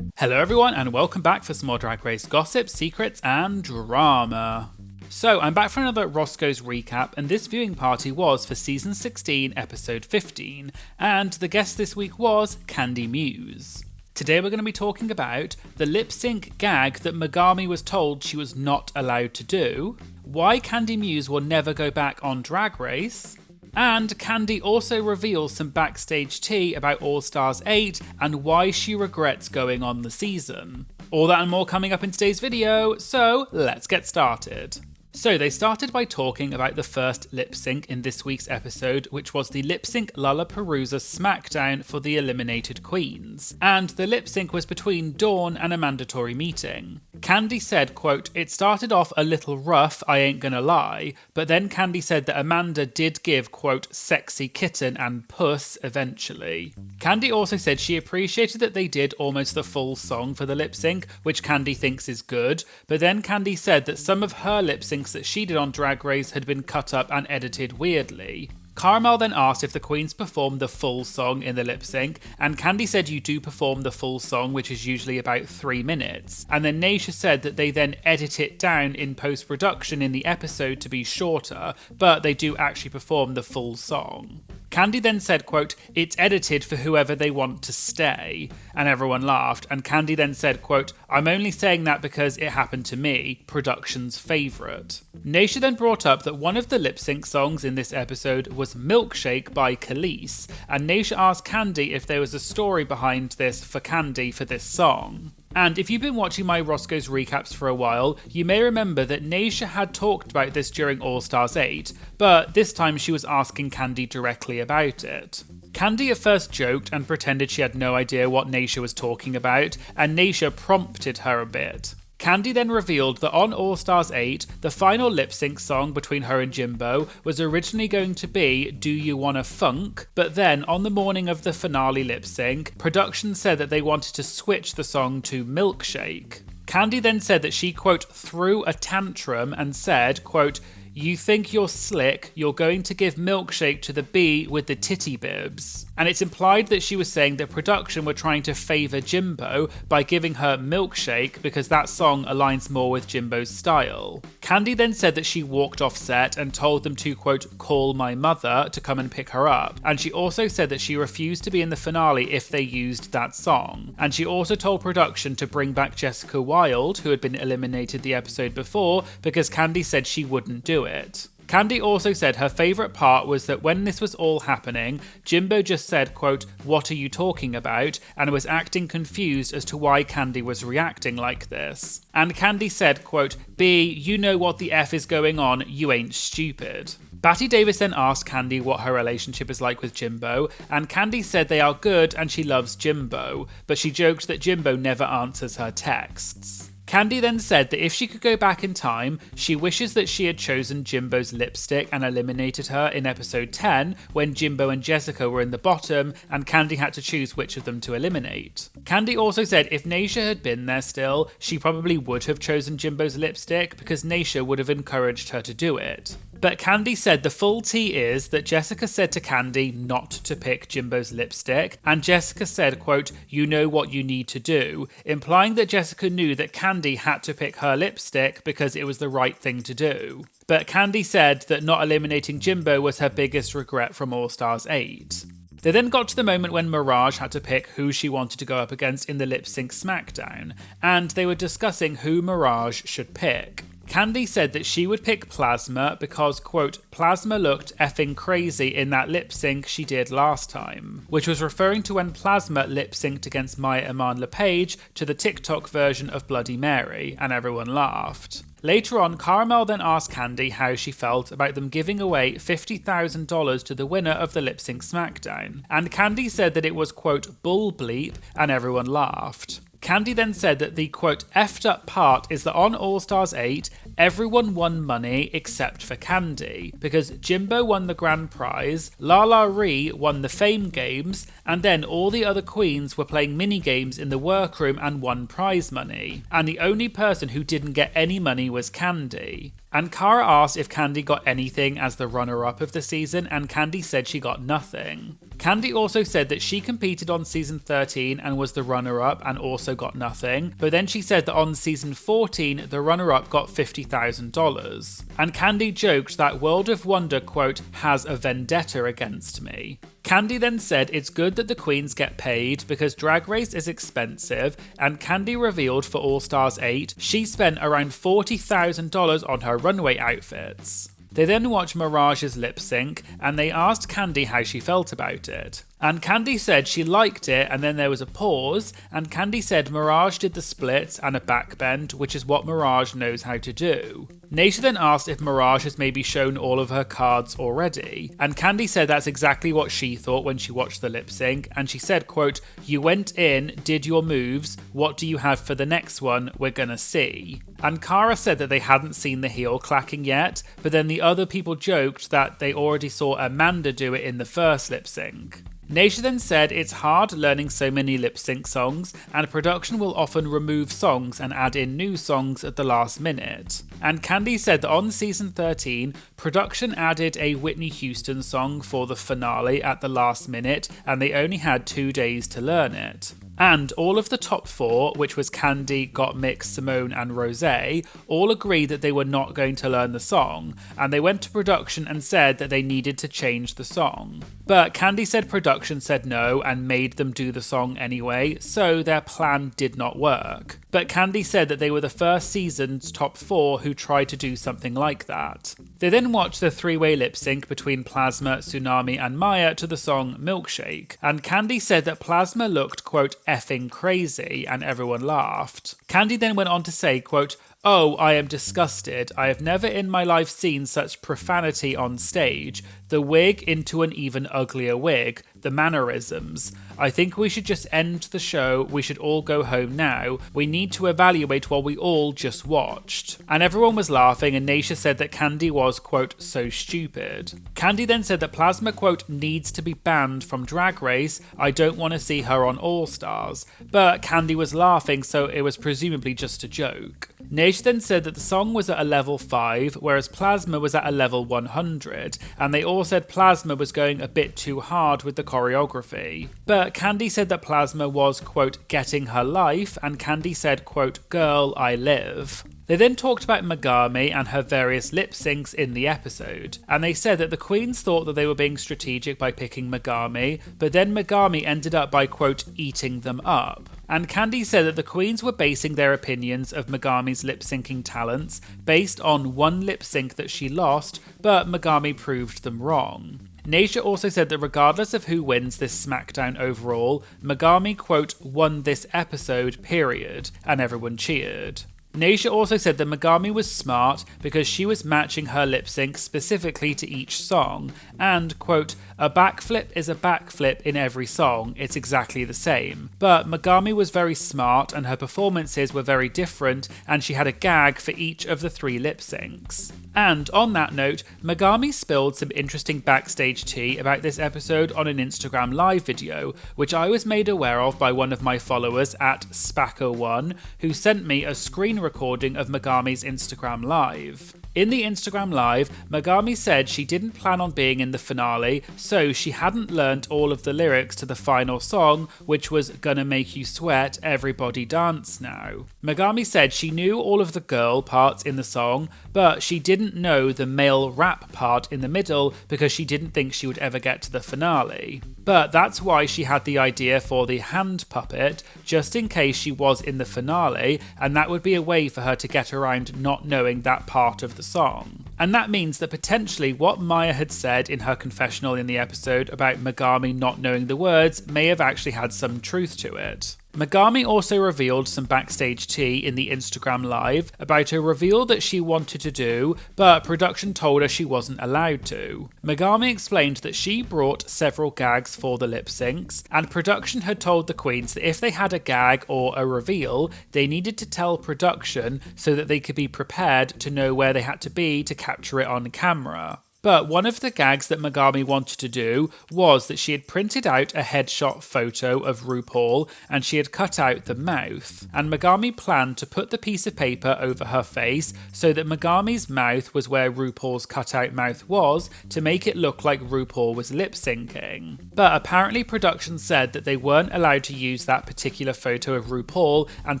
Hello everyone and welcome back for some more Drag Race gossip, secrets and drama. So I'm back for another Roscoe's recap, and this viewing party was for Season 16, Episode 15, and the guest this week was Candy Muse. Today we're going to be talking about the lip sync gag that Megami was told she was not allowed to do, why Candy Muse will never go back on Drag Race, and Candy also reveals some backstage tea about All Stars 8 and why she regrets going on the season. All that and more coming up in today's video, so let's get started. So they started by talking about the first lip sync in this week's episode, which was the lip sync Lollapalooza SmackDown for the eliminated queens. And the lip sync was between Dawn and a mandatory meeting. Candy said, quote, it started off a little rough, I ain't gonna lie, but then Candy said that Amanda did give, quote, sexy kitten and puss eventually. Candy also said she appreciated that they did almost the full song for the lip sync, which Candy thinks is good, but then Candy said that some of her lip syncs that she did on Drag Race had been cut up and edited weirdly. Carmel then asked if the queens performed the full song in the lip sync, and Candy said you do perform the full song, which is usually about 3 minutes. And then Naysha said that they then edit it down in post-production in the episode to be shorter, but they do actually perform the full song. Candy then said, quote, it's edited for whoever they want to stay, and everyone laughed, and Candy then said, quote, I'm only saying that because it happened to me, production's favourite. Naysha then brought up that one of the lip sync songs in this episode was Milkshake by Khalees, and Naysha asked Candy if there was a story behind this for Candy for this song. And if you've been watching my Roscoe's recaps for a while, you may remember that Naysha had talked about this during All Stars 8, but this time she was asking Candy directly about it. Candy at first joked and pretended she had no idea what Naysha was talking about, and Naysha prompted her a bit. Candy then revealed that on All Stars 8, the final lip sync song between her and Jimbo was originally going to be Do You Wanna Funk, but then on the morning of the finale lip sync, production said that they wanted to switch the song to Milkshake. Candy then said that she, quote, threw a tantrum and said, quote, "You think you're slick, you're going to give milkshake to the bee with the titty bibs." And it's implied that she was saying that production were trying to favour Jimbo by giving her milkshake because that song aligns more with Jimbo's style. Candy then said that she walked off set and told them to, quote, "call my mother" to come and pick her up. And she also said that she refused to be in the finale if they used that song. And she also told production to bring back Jessica Wilde, who had been eliminated the episode before, because Candy said she wouldn't do it. Candy also said her favourite part was that when this was all happening, Jimbo just said, quote, "what are you talking about?" and was acting confused as to why Candy was reacting like this. And Candy said, quote, "B, you know what the F is going on, you ain't stupid." Batty Davis then asked Candy what her relationship is like with Jimbo, and Candy said they are good and she loves Jimbo, but she joked that Jimbo never answers her texts. Candy then said that if she could go back in time, she wishes that she had chosen Jimbo's lipstick and eliminated her in episode 10 when Jimbo and Jessica were in the bottom and Candy had to choose which of them to eliminate. Candy also said if Naysha had been there still, she probably would have chosen Jimbo's lipstick because Naysha would have encouraged her to do it. But Candy said the full tea is that Jessica said to Candy not to pick Jimbo's lipstick, and Jessica said, quote, "you know what you need to do," implying that Jessica knew that Candy had to pick her lipstick because it was the right thing to do. But Candy said that not eliminating Jimbo was her biggest regret from All Stars 8. They then got to the moment when Mirage had to pick who she wanted to go up against in the lip sync smackdown, and they were discussing who Mirage should pick. Candy said that she would pick Plasma because, quote, "Plasma looked effing crazy in that lip sync she did last time," which was referring to when Plasma lip synced against Maya Iman LePage to the TikTok version of Bloody Mary, and everyone laughed. Later on, Caramel then asked Candy how she felt about them giving away $50,000 to the winner of the lip sync smackdown, and Candy said that it was, quote, "bull bleep," and everyone laughed. Candy then said that the, quote, "effed up part is that on All Stars 8, everyone won money except for Candy, because Jimbo won the grand prize, Lala Ree won the fame games, and then all the other queens were playing mini games in the workroom and won prize money, and the only person who didn't get any money was Candy." And Cara asked if Candy got anything as the runner-up of the season, and Candy said she got nothing. Candy also said that she competed on season 13 and was the runner-up and also got nothing, but then she said that on season 14, the runner-up got $50,000. And Candy joked that World of Wonder, quote, "has a vendetta against me." Candy then said it's good that the queens get paid because Drag Race is expensive, and Candy revealed for All Stars 8 she spent around $40,000 on her runway outfits. They then watched Mirage's lip sync, and they asked Candy how she felt about it. And Candy said she liked it, and then there was a pause, and Candy said Mirage did the splits and a backbend, which is what Mirage knows how to do. Naysha then asked if Mirage has maybe shown all of her cards already, and Candy said that's exactly what she thought when she watched the lip sync, and she said, quote, "you went in, did your moves, what do you have for the next one, we're gonna see." And Cara said that they hadn't seen the heel clacking yet, but then the other people joked that they already saw Amanda do it in the first lip sync. Naysha then said it's hard learning so many lip sync songs, and production will often remove songs and add in new songs at the last minute. And Candy said that on season 13, production added a Whitney Houston song for the finale at the last minute, and they only had 2 days to learn it. And all of the top 4, which was Candy, Gottmik, Simone and Rosé, all agreed that they were not going to learn the song, and they went to production and said that they needed to change the song. But Candy said production said no and made them do the song anyway, so their plan did not work. But Candy said that they were the first season's top 4 who tried to do something like that. They then watched the 3-way lip sync between Plasma, Tsunami and Maya to the song Milkshake, and Candy said that Plasma looked, quote, "effing crazy," and everyone laughed. Candy then went on to say, quote, "oh, I am disgusted. I have never in my life seen such profanity on stage. The wig into an even uglier wig, the mannerisms. I think we should just end the show, we should all go home now, we need to evaluate what we all just watched. And everyone was laughing and Naisha said that Candy was, quote, so stupid. Candy then said that Plasma, quote, needs to be banned from Drag Race, I don't want to see her on All Stars. But Candy was laughing, so it was presumably just a joke. Naisha then said that the song was at a level 5, whereas Plasma was at a level 100, and they all said Plasma was going a bit too hard with the choreography. But Candy said that Plasma was, quote, getting her life, and Candy said, quote, girl, I live. They then talked about Megami and her various lip syncs in the episode, and they said that the queens thought that they were being strategic by picking Megami, but then Megami ended up by, quote, eating them up. And Candy said that the queens were basing their opinions of Megami's lip syncing talents based on one lip sync that she lost, but Megami proved them wrong. Naisha also said that regardless of who wins this SmackDown overall, Megami, quote, won this episode, period, and everyone cheered. Naisha also said that Megami was smart because she was matching her lip sync specifically to each song, and, quote, a backflip is a backflip in every song, it's exactly the same. But Megami was very smart and her performances were very different, and she had a gag for each of the 3 lip syncs. And on that note, Megami spilled some interesting backstage tea about this episode on an Instagram live video, which I was made aware of by one of my followers at Spacker1, who sent me a screen recording of Megami's Instagram live. In the Instagram live, Megami said she didn't plan on being in the finale, so she hadn't learnt all of the lyrics to the final song, which was Gonna Make You Sweat, Everybody Dance Now. Megami said she knew all of the girl parts in the song, but she didn't know the male rap part in the middle because she didn't think she would ever get to the finale. But that's why she had the idea for the hand puppet, just in case she was in the finale, and that would be a way for her to get around not knowing that part of the song. And that means that potentially what Maya had said in her confessional in the episode about Megami not knowing the words may have actually had some truth to it. Megami also revealed some backstage tea in the Instagram live about a reveal that she wanted to do, but production told her she wasn't allowed to. Megami explained that she brought several gags for the lip syncs, and production had told the queens that if they had a gag or a reveal, they needed to tell production so that they could be prepared to know where they had to be to capture it on camera. But one of the gags that Megami wanted to do was that she had printed out a headshot photo of RuPaul and she had cut out the mouth. And Megami planned to put the piece of paper over her face so that Megami's mouth was where RuPaul's cutout mouth was to make it look like RuPaul was lip syncing. But apparently production said that they weren't allowed to use that particular photo of RuPaul and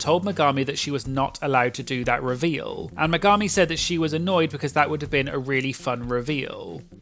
told Megami that she was not allowed to do that reveal. And Megami said that she was annoyed because that would have been a really fun reveal.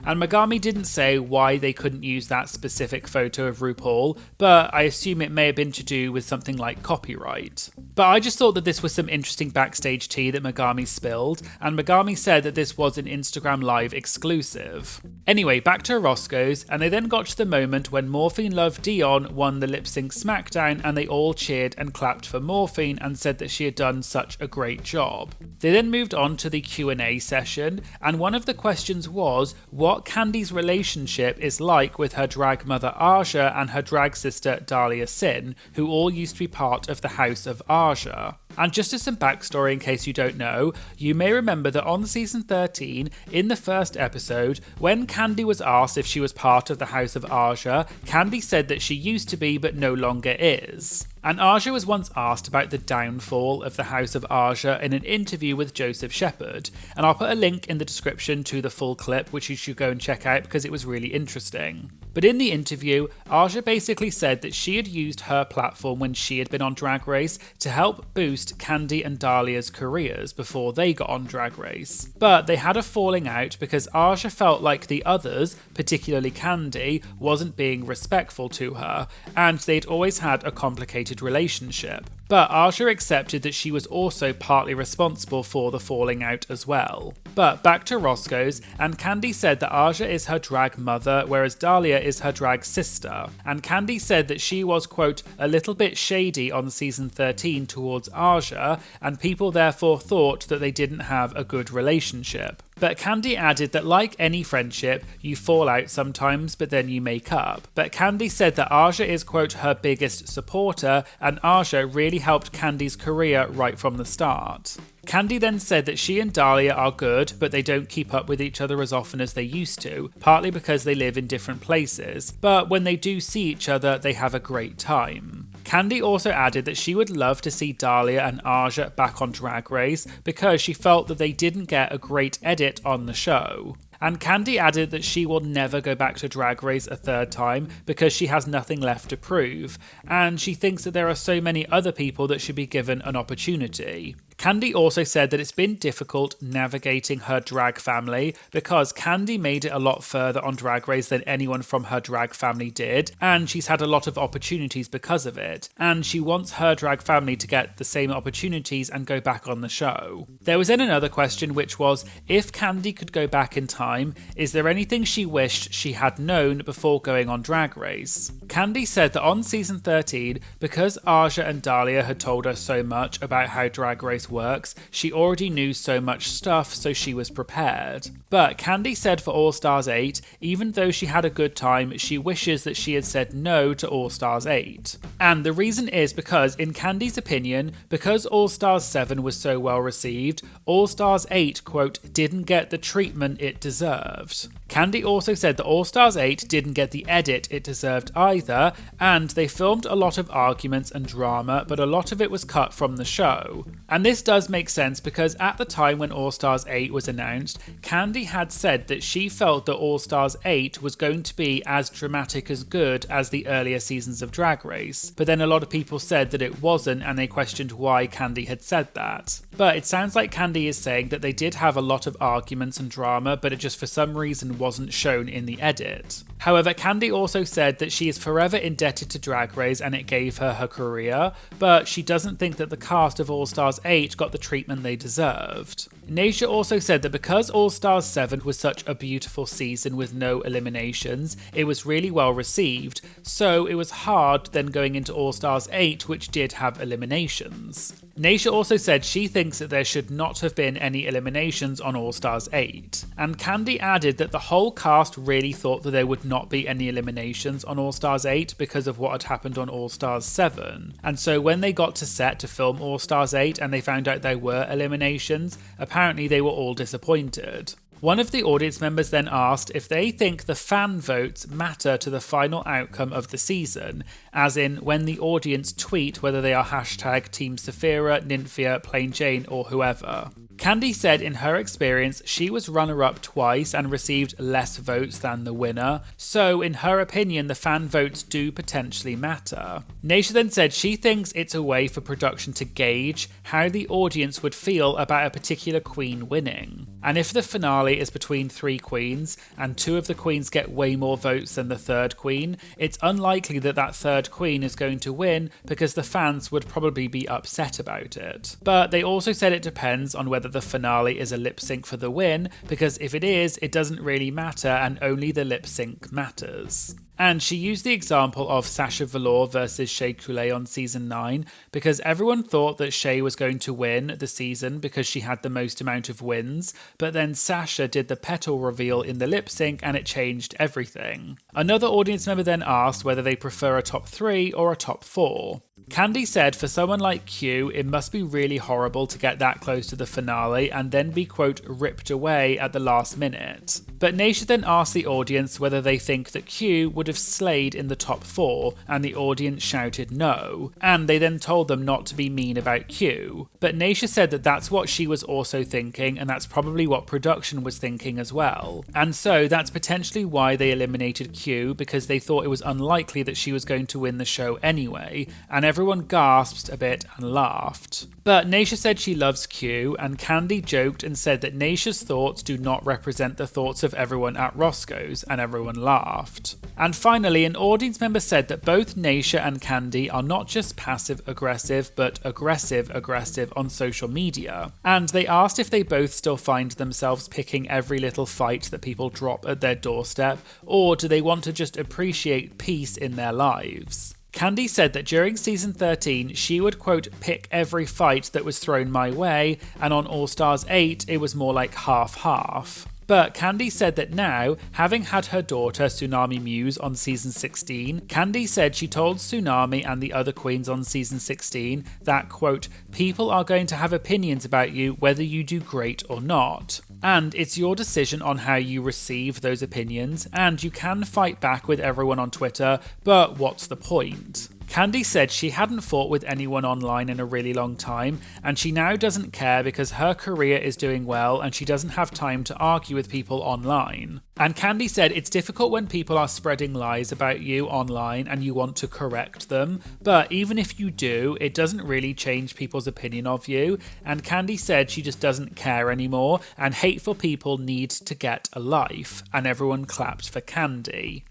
And Megami didn't say why they couldn't use that specific photo of RuPaul, but I assume it may have been to do with something like copyright. But I just thought that this was some interesting backstage tea that Megami spilled, and Megami said that this was an Instagram Live exclusive. Anyway, back to Roscoe's, and they then got to the moment when Morphine Love Dion won the Lip Sync SmackDown, and they all cheered and clapped for Morphine and said that she had done such a great job. They then moved on to the Q&A session, and one of the questions was what Candy's relationship is like with her drag mother Aja and her drag sister Dahlia Sin, who all used to be part of the House of Aja. And just as some backstory in case you don't know, you may remember that on season 13, in the first episode, when Candy was asked if she was part of the House of Aja, Candy said that she used to be but no longer is. And Aja was once asked about the downfall of the House of Aja in an interview with Joseph Shepherd, and I'll put a link in the description to the full clip which you should go and check out because it was really interesting. But in the interview, Aja basically said that she had used her platform when she had been on Drag Race to help boost Candy and Dahlia's careers before they got on Drag Race. But they had a falling out because Aja felt like the others, particularly Candy, wasn't being respectful to her, and they'd always had a complicated relationship. But Aja accepted that she was also partly responsible for the falling out as well. But back to Roscoe's, and Candy said that Aja is her drag mother, whereas Dahlia is her drag sister. And Candy said that she was, quote, a little bit shady on season 13 towards Aja, Aja, and people therefore thought that they didn't have a good relationship. But Candy added that like any friendship, you fall out sometimes, but then you make up. But Candy said that Aja is, quote, her biggest supporter, and Aja really helped Candy's career right from the start. Candy then said that she and Dahlia are good, but they don't keep up with each other as often as they used to, partly because they live in different places, but when they do see each other, they have a great time. Candy also added that she would love to see Dahlia and Aja back on Drag Race because she felt that they didn't get a great edit on the show. And Candy added that she will never go back to Drag Race a third time because she has nothing left to prove, and she thinks that there are so many other people that should be given an opportunity. Candy also said that it's been difficult navigating her drag family because Candy made it a lot further on Drag Race than anyone from her drag family did, and she's had a lot of opportunities because of it, and she wants her drag family to get the same opportunities and go back on the show. There was then another question, which was, if Candy could go back in time, is there anything she wished she had known before going on Drag Race? Candy said that on season 13, because Aja and Dahlia had told her so much about how Drag Race works, she already knew so much stuff, so she was prepared. But Candy said for All Stars 8, even though she had a good time, she wishes that she had said no to All Stars 8. And the reason is because, in Candy's opinion, because All Stars 7 was so well received, All Stars 8, quote, didn't get the treatment it deserved. Candy also said that All Stars 8 didn't get the edit it deserved either, and they filmed a lot of arguments and drama, but a lot of it was cut from the show. And this does make sense because at the time when All Stars 8 was announced, Candy had said that she felt that All Stars 8 was going to be as dramatic as good as the earlier seasons of Drag Race, but then a lot of people said that it wasn't, and they questioned why Candy had said that. But it sounds like Candy is saying that they did have a lot of arguments and drama, but it just for some reason wasn't shown in the edit. However, Candy also said that she is forever indebted to Drag Race and it gave her her career, but she doesn't think that the cast of All Stars 8 got the treatment they deserved. Naysha also said that because All Stars 7 was such a beautiful season with no eliminations, it was really well received, so it was hard then going into All Stars 8, which did have eliminations. Naysha also said she thinks that there should not have been any eliminations on All Stars 8. And Candy added that the whole cast really thought that there would not be any eliminations on All Stars 8 because of what had happened on All Stars 7. And so when they got to set to film All Stars 8 and they found out there were eliminations, apparently they were all disappointed. One of the audience members then asked if they think the fan votes matter to the final outcome of the season, as in when the audience tweet whether they are hashtag Team Saphira, Nymphia, Plain Jane or whoever. Candy said in her experience she was runner-up twice and received less votes than the winner, so in her opinion the fan votes do potentially matter. Naysha then said she thinks it's a way for production to gauge how the audience would feel about a particular queen winning. And if the finale is between 3 queens and 2 of the queens get way more votes than the third queen, it's unlikely that that third queen is going to win because the fans would probably be upset about it. But they also said it depends on whether the finale is a lip sync for the win, because if it is, it doesn't really matter and only the lip sync matters. And she used the example of Sasha Velour versus Shea Coulee on season 9 because everyone thought that Shea was going to win the season because she had the most amount of wins, but then Sasha did the petal reveal in the lip sync and it changed everything. Another audience member then asked whether they prefer a top 3 or a top 4. Candy said for someone like Q, it must be really horrible to get that close to the finale and then be, quote, ripped away at the last minute. But Naysha then asked the audience whether they think that Q would have slayed in the top 4, and the audience shouted no, and they then told them not to be mean about Q. But Naysha said that that's what she was also thinking, and that's probably what production was thinking as well. And so that's potentially why they eliminated Q, because they thought it was unlikely that she was going to win the show anyway, and everyone gasped a bit and laughed. But Naysha said she loves Q, and Candy joked and said that Naysha's thoughts do not represent the thoughts of everyone at Roscoe's, and everyone laughed. And finally, an audience member said that both Naysha and Candy are not just passive-aggressive, but aggressive-aggressive on social media. And they asked if they both still find themselves picking every little fight that people drop at their doorstep, or do they want to just appreciate peace in their lives? Candy said that during season 13, she would, quote, pick every fight that was thrown my way, and on All Stars 8, it was more like half-half. But Candy said that now, having had her daughter Tsunami Muse on season 16, Candy said she told Tsunami and the other queens on season 16 that, quote, people are going to have opinions about you whether you do great or not. And it's your decision on how you receive those opinions, and you can fight back with everyone on Twitter, but what's the point? Candy said she hadn't fought with anyone online in a really long time, and she now doesn't care because her career is doing well and she doesn't have time to argue with people online. And Candy said it's difficult when people are spreading lies about you online and you want to correct them, but even if you do, it doesn't really change people's opinion of you, and Candy said she just doesn't care anymore, and hateful people need to get a life, and everyone clapped for Candy.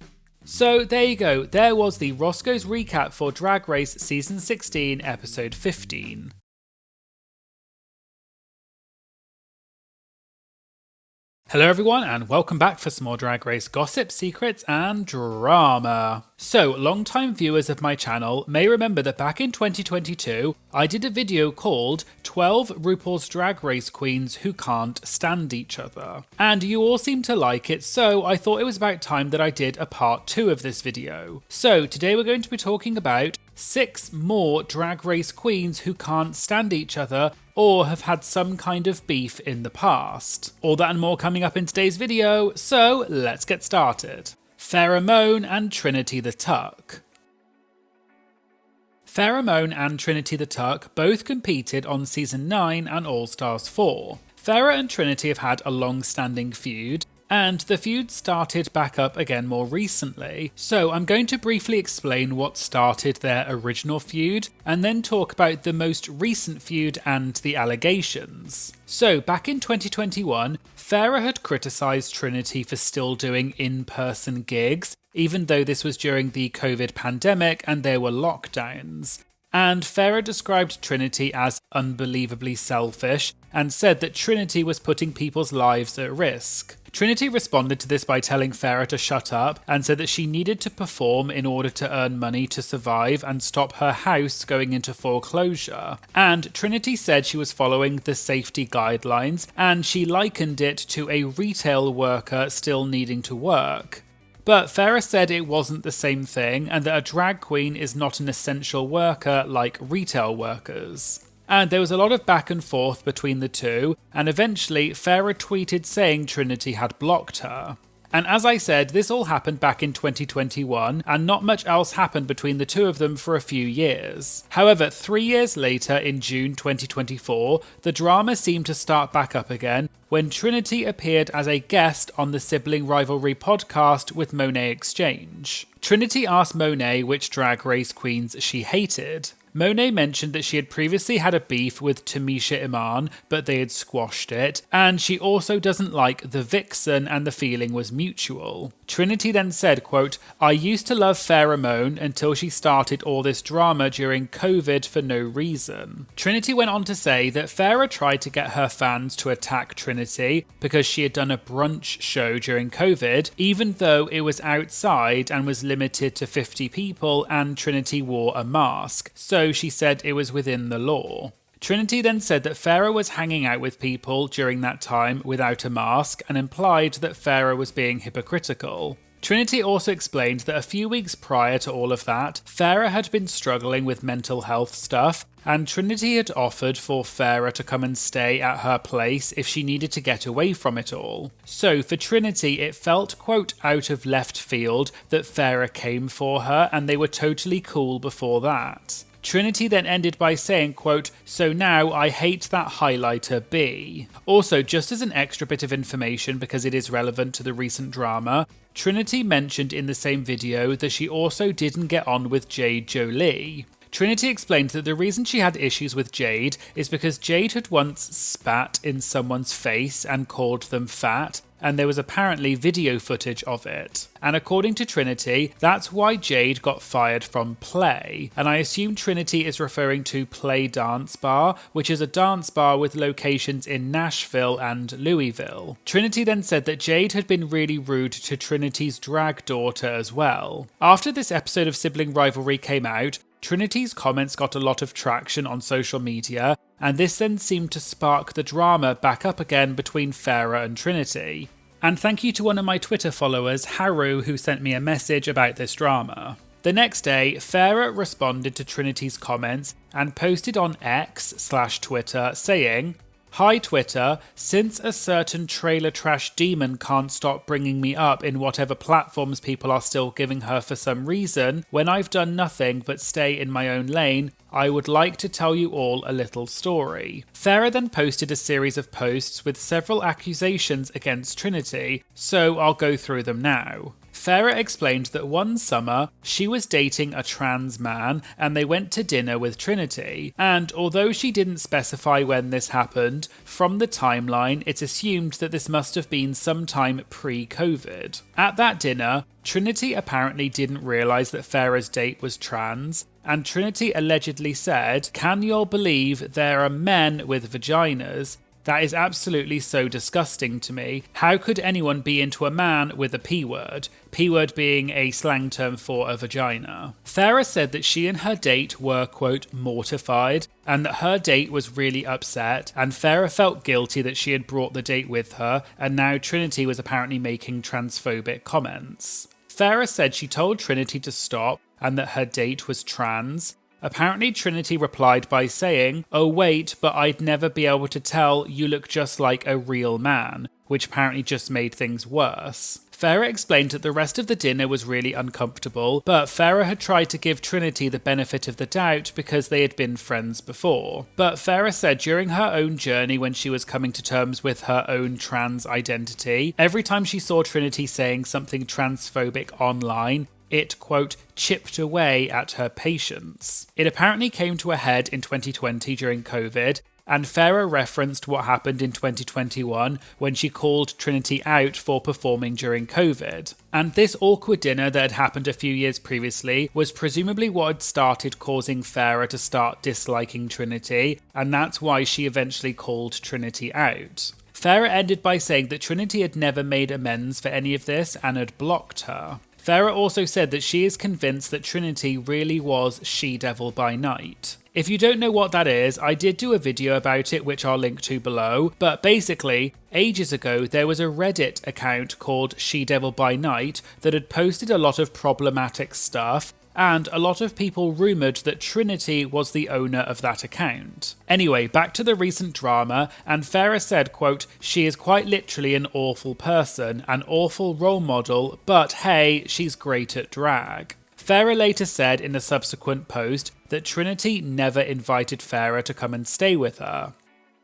So there you go, there was the Roscoe's recap for Drag Race Season 16, Episode 15. Hello everyone and welcome back for some more Drag Race gossip, secrets and drama. So, long-time viewers of my channel may remember that back in 2022, I did a video called 12 RuPaul's Drag Race Queens Who Can't Stand Each Other. And you all seemed to like it, so I thought it was about time that I did a part 2 of this video. So, today we're going to be talking about 6 more Drag Race queens who can't stand each other or have had some kind of beef in the past. All that and more coming up in today's video, so let's get started. Pheromone and Trinity the Tuck. Pheromone and Trinity the Tuck both competed on Season 9 and All Stars 4. Farrah and Trinity have had a long-standing feud, and the feud started back up again more recently, so I'm going to briefly explain what started their original feud, and then talk about the most recent feud and the allegations. So back in 2021, Farrah had criticised Trinity for still doing in-person gigs, even though this was during the COVID pandemic and there were lockdowns. And Farrah described Trinity as unbelievably selfish and said that Trinity was putting people's lives at risk. Trinity responded to this by telling Farrah to shut up and said that she needed to perform in order to earn money to survive and stop her house going into foreclosure. And Trinity said she was following the safety guidelines and she likened it to a retail worker still needing to work. But Farrah said it wasn't the same thing and that a drag queen is not an essential worker like retail workers. And there was a lot of back and forth between the two, and eventually Farrah tweeted saying Trinity had blocked her. And as I said, this all happened back in 2021, and not much else happened between the two of them for a few years. However, 3 years later, in June 2024, the drama seemed to start back up again when Trinity appeared as a guest on the Sibling Rivalry podcast with Monet Exchange. Trinity asked Monet which Drag Race queens she hated. Monet mentioned that she had previously had a beef with Tamisha Iman, but they had squashed it, and she also doesn't like the Vixen and the feeling was mutual. Trinity then said, quote, I used to love Pheromone until she started all this drama during COVID for no reason. Trinity went on to say that Farrah tried to get her fans to attack Trinity because she had done a brunch show during COVID, even though it was outside and was limited to 50 people and Trinity wore a mask. So she said it was within the law. Trinity then said that Farrah was hanging out with people during that time without a mask and implied that Farrah was being hypocritical. Trinity also explained that a few weeks prior to all of that, Farrah had been struggling with mental health stuff, and Trinity had offered for Farrah to come and stay at her place if she needed to get away from it all. So for Trinity, it felt, quote, out of left field that Farrah came for her, and they were totally cool before that. Trinity then ended by saying, quote, so now I hate that highlighter B. Also, just as an extra bit of information because it is relevant to the recent drama, Trinity mentioned in the same video that she also didn't get on with Jade Jolie. Trinity explained that the reason she had issues with Jade is because Jade had once spat in someone's face and called them fat, and there was apparently video footage of it. And according to Trinity, that's why Jade got fired from Play. And I assume Trinity is referring to Play Dance Bar, which is a dance bar with locations in Nashville and Louisville. Trinity then said that Jade had been really rude to Trinity's drag daughter as well. After this episode of Sibling Rivalry came out, Trinity's comments got a lot of traction on social media, and this then seemed to spark the drama back up again between Farrah and Trinity. And thank you to one of my Twitter followers, Haru, who sent me a message about this drama. The next day, Farrah responded to Trinity's comments and posted on X/Twitter saying, "Hi Twitter, since a certain trailer trash demon can't stop bringing me up in whatever platforms people are still giving her for some reason, when I've done nothing but stay in my own lane, I would like to tell you all a little story." Farrah then posted a series of posts with several accusations against Trinity, so I'll go through them now. Farrah explained that one summer, she was dating a trans man and they went to dinner with Trinity, and although she didn't specify when this happened, from the timeline it's assumed that this must have been sometime pre-COVID. At that dinner, Trinity apparently didn't realise that Farrah's date was trans, and Trinity allegedly said, "Can y'all believe there are men with vaginas? That is absolutely so disgusting to me. How could anyone be into a man with a P-word? P-word being a slang term for a vagina." Farrah said that she and her date were, quote, mortified, and that her date was really upset, and Farrah felt guilty that she had brought the date with her, and now Trinity was apparently making transphobic comments. Farrah said she told Trinity to stop, and that her date was trans. Apparently Trinity replied by saying, "Oh wait, but I'd never be able to tell, you look just like a real man," which apparently just made things worse. Farrah explained that the rest of the dinner was really uncomfortable, but Farrah had tried to give Trinity the benefit of the doubt because they had been friends before. But Farrah said during her own journey when she was coming to terms with her own trans identity, every time she saw Trinity saying something transphobic online, it, quote, chipped away at her patience. It apparently came to a head in 2020 during COVID, and Farrah referenced what happened in 2021 when she called Trinity out for performing during COVID. And this awkward dinner that had happened a few years previously was presumably what had started causing Farrah to start disliking Trinity, and that's why she eventually called Trinity out. Farrah ended by saying that Trinity had never made amends for any of this and had blocked her. Farrah also said that she is convinced that Trinity really was she-devil by night. If you don't know what that is, I did do a video about it which I'll link to below, but basically, ages ago there was a Reddit account called She-Devil by Night that had posted a lot of problematic stuff, and a lot of people rumoured that Trinity was the owner of that account. Anyway, back to the recent drama, and Farrah said, quote, "She is quite literally an awful person, an awful role model, but hey, she's great at drag." Farrah later said in a subsequent post that Trinity never invited Farrah to come and stay with her.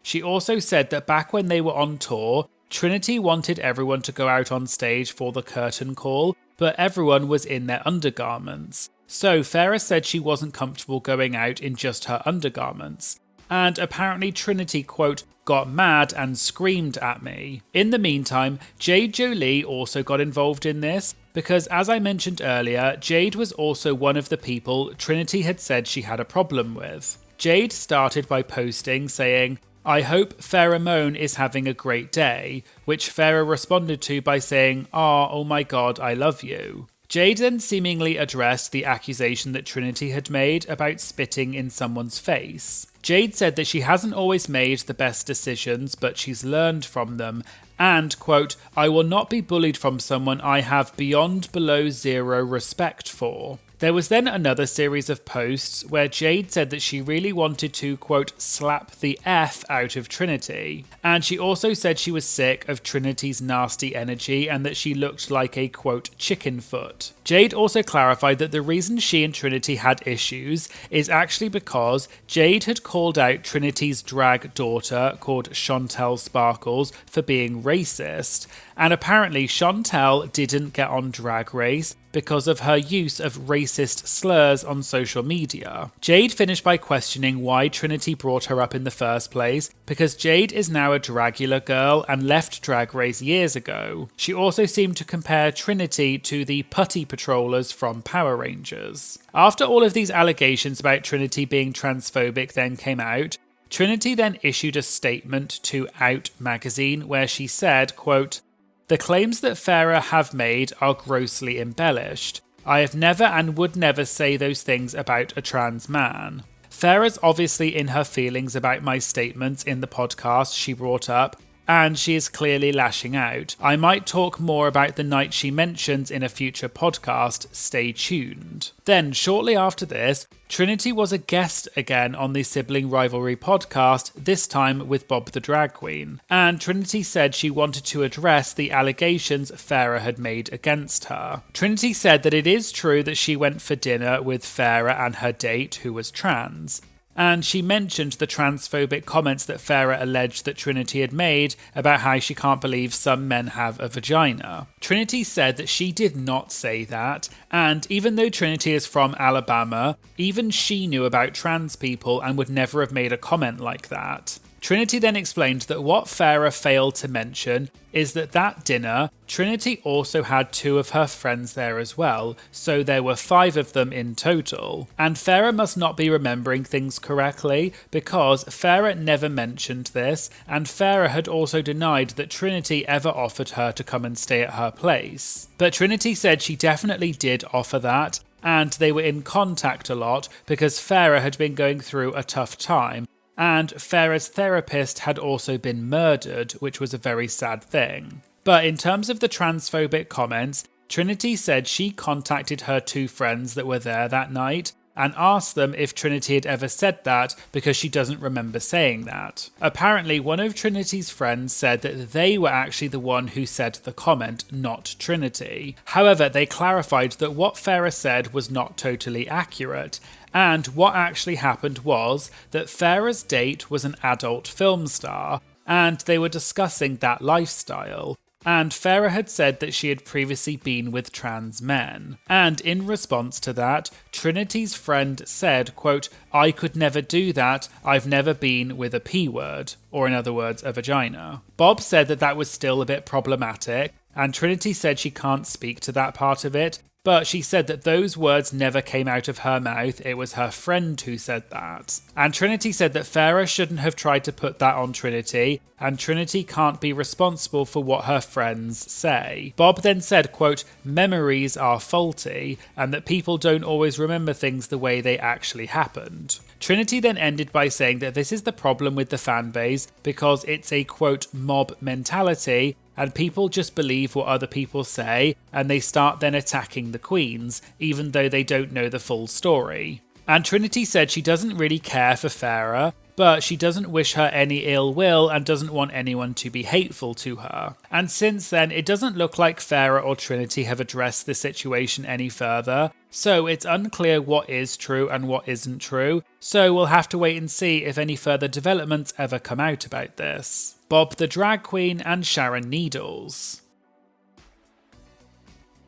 She also said that back when they were on tour, Trinity wanted everyone to go out on stage for the curtain call, but everyone was in their undergarments. So Farrah said she wasn't comfortable going out in just her undergarments. And apparently Trinity, quote, got mad and screamed at me. In the meantime, Jade Jolie also got involved in this, because as I mentioned earlier, Jade was also one of the people Trinity had said she had a problem with. Jade started by posting saying, "I hope Pheromone is having a great day," which Farrah responded to by saying, oh my god, I love you." Jade then seemingly addressed the accusation that Trinity had made about spitting in someone's face. Jade said that she hasn't always made the best decisions, but she's learned from them, and, quote, "I will not be bullied from someone I have beyond below zero respect for." There was then another series of posts where Jade said that she really wanted to, quote, slap the F out of Trinity. And she also said she was sick of Trinity's nasty energy and that she looked like a, quote, chicken foot. Jade also clarified that the reason she and Trinity had issues is actually because Jade had called out Trinity's drag daughter, called Chantel Sparkles, for being racist. And apparently Chantel didn't get on Drag Race because of her use of racist slurs on social media. Jade finished by questioning why Trinity brought her up in the first place, because Jade is now a Dragula girl and left Drag Race years ago. She also seemed to compare Trinity to the putty patrollers from Power Rangers. After all of these allegations about Trinity being transphobic then came out, Trinity then issued a statement to Out magazine where she said, quote, "The claims that Farrah have made are grossly embellished. I have never and would never say those things about a trans man. Farrah's obviously in her feelings about my statements in the podcast she brought up, and she is clearly lashing out. I might talk more about the night she mentions in a future podcast. Stay tuned." Then, shortly after this, Trinity was a guest again on the Sibling Rivalry podcast, this time with Bob the Drag Queen. And Trinity said she wanted to address the allegations Farrah had made against her. Trinity said that it is true that she went for dinner with Farrah and her date, who was trans. And she mentioned the transphobic comments that Farrah alleged that Trinity had made about how she can't believe some men have a vagina. Trinity said that she did not say that, and even though Trinity is from Alabama, even she knew about trans people and would never have made a comment like that. Trinity then explained that what Farrah failed to mention is that dinner, Trinity also had 2 of her friends there as well, so there were 5 of them in total. And Farrah must not be remembering things correctly, because Farrah never mentioned this, and Farrah had also denied that Trinity ever offered her to come and stay at her place. But Trinity said she definitely did offer that, and they were in contact a lot because Farrah had been going through a tough time, and Farrah's therapist had also been murdered, which was a very sad thing. But in terms of the transphobic comments, Trinity said she contacted her 2 friends that were there that night and asked them if Trinity had ever said that because she doesn't remember saying that. Apparently, one of Trinity's friends said that they were actually the one who said the comment, not Trinity. However, they clarified that what Farrah said was not totally accurate, and what actually happened was that Farrah's date was an adult film star, and they were discussing that lifestyle. And Farrah had said that she had previously been with trans men. And in response to that, Trinity's friend said, quote, "I could never do that. I've never been with a P word," or in other words, a vagina. Bob said that that was still a bit problematic, and Trinity said she can't speak to that part of it, but she said that those words never came out of her mouth, it was her friend who said that. And Trinity said that Farrah shouldn't have tried to put that on Trinity, and Trinity can't be responsible for what her friends say. Bob then said, quote, "Memories are faulty, and that people don't always remember things the way they actually happened." Trinity then ended by saying that this is the problem with the fanbase because it's a, quote, "mob mentality," and people just believe what other people say, and they start then attacking the queens, even though they don't know the full story. And Trinity said she doesn't really care for Farrah, but she doesn't wish her any ill will and doesn't want anyone to be hateful to her. And since then, it doesn't look like Farrah or Trinity have addressed the situation any further, so it's unclear what is true and what isn't true, so we'll have to wait and see if any further developments ever come out about this. Bob the Drag Queen and Sharon Needles.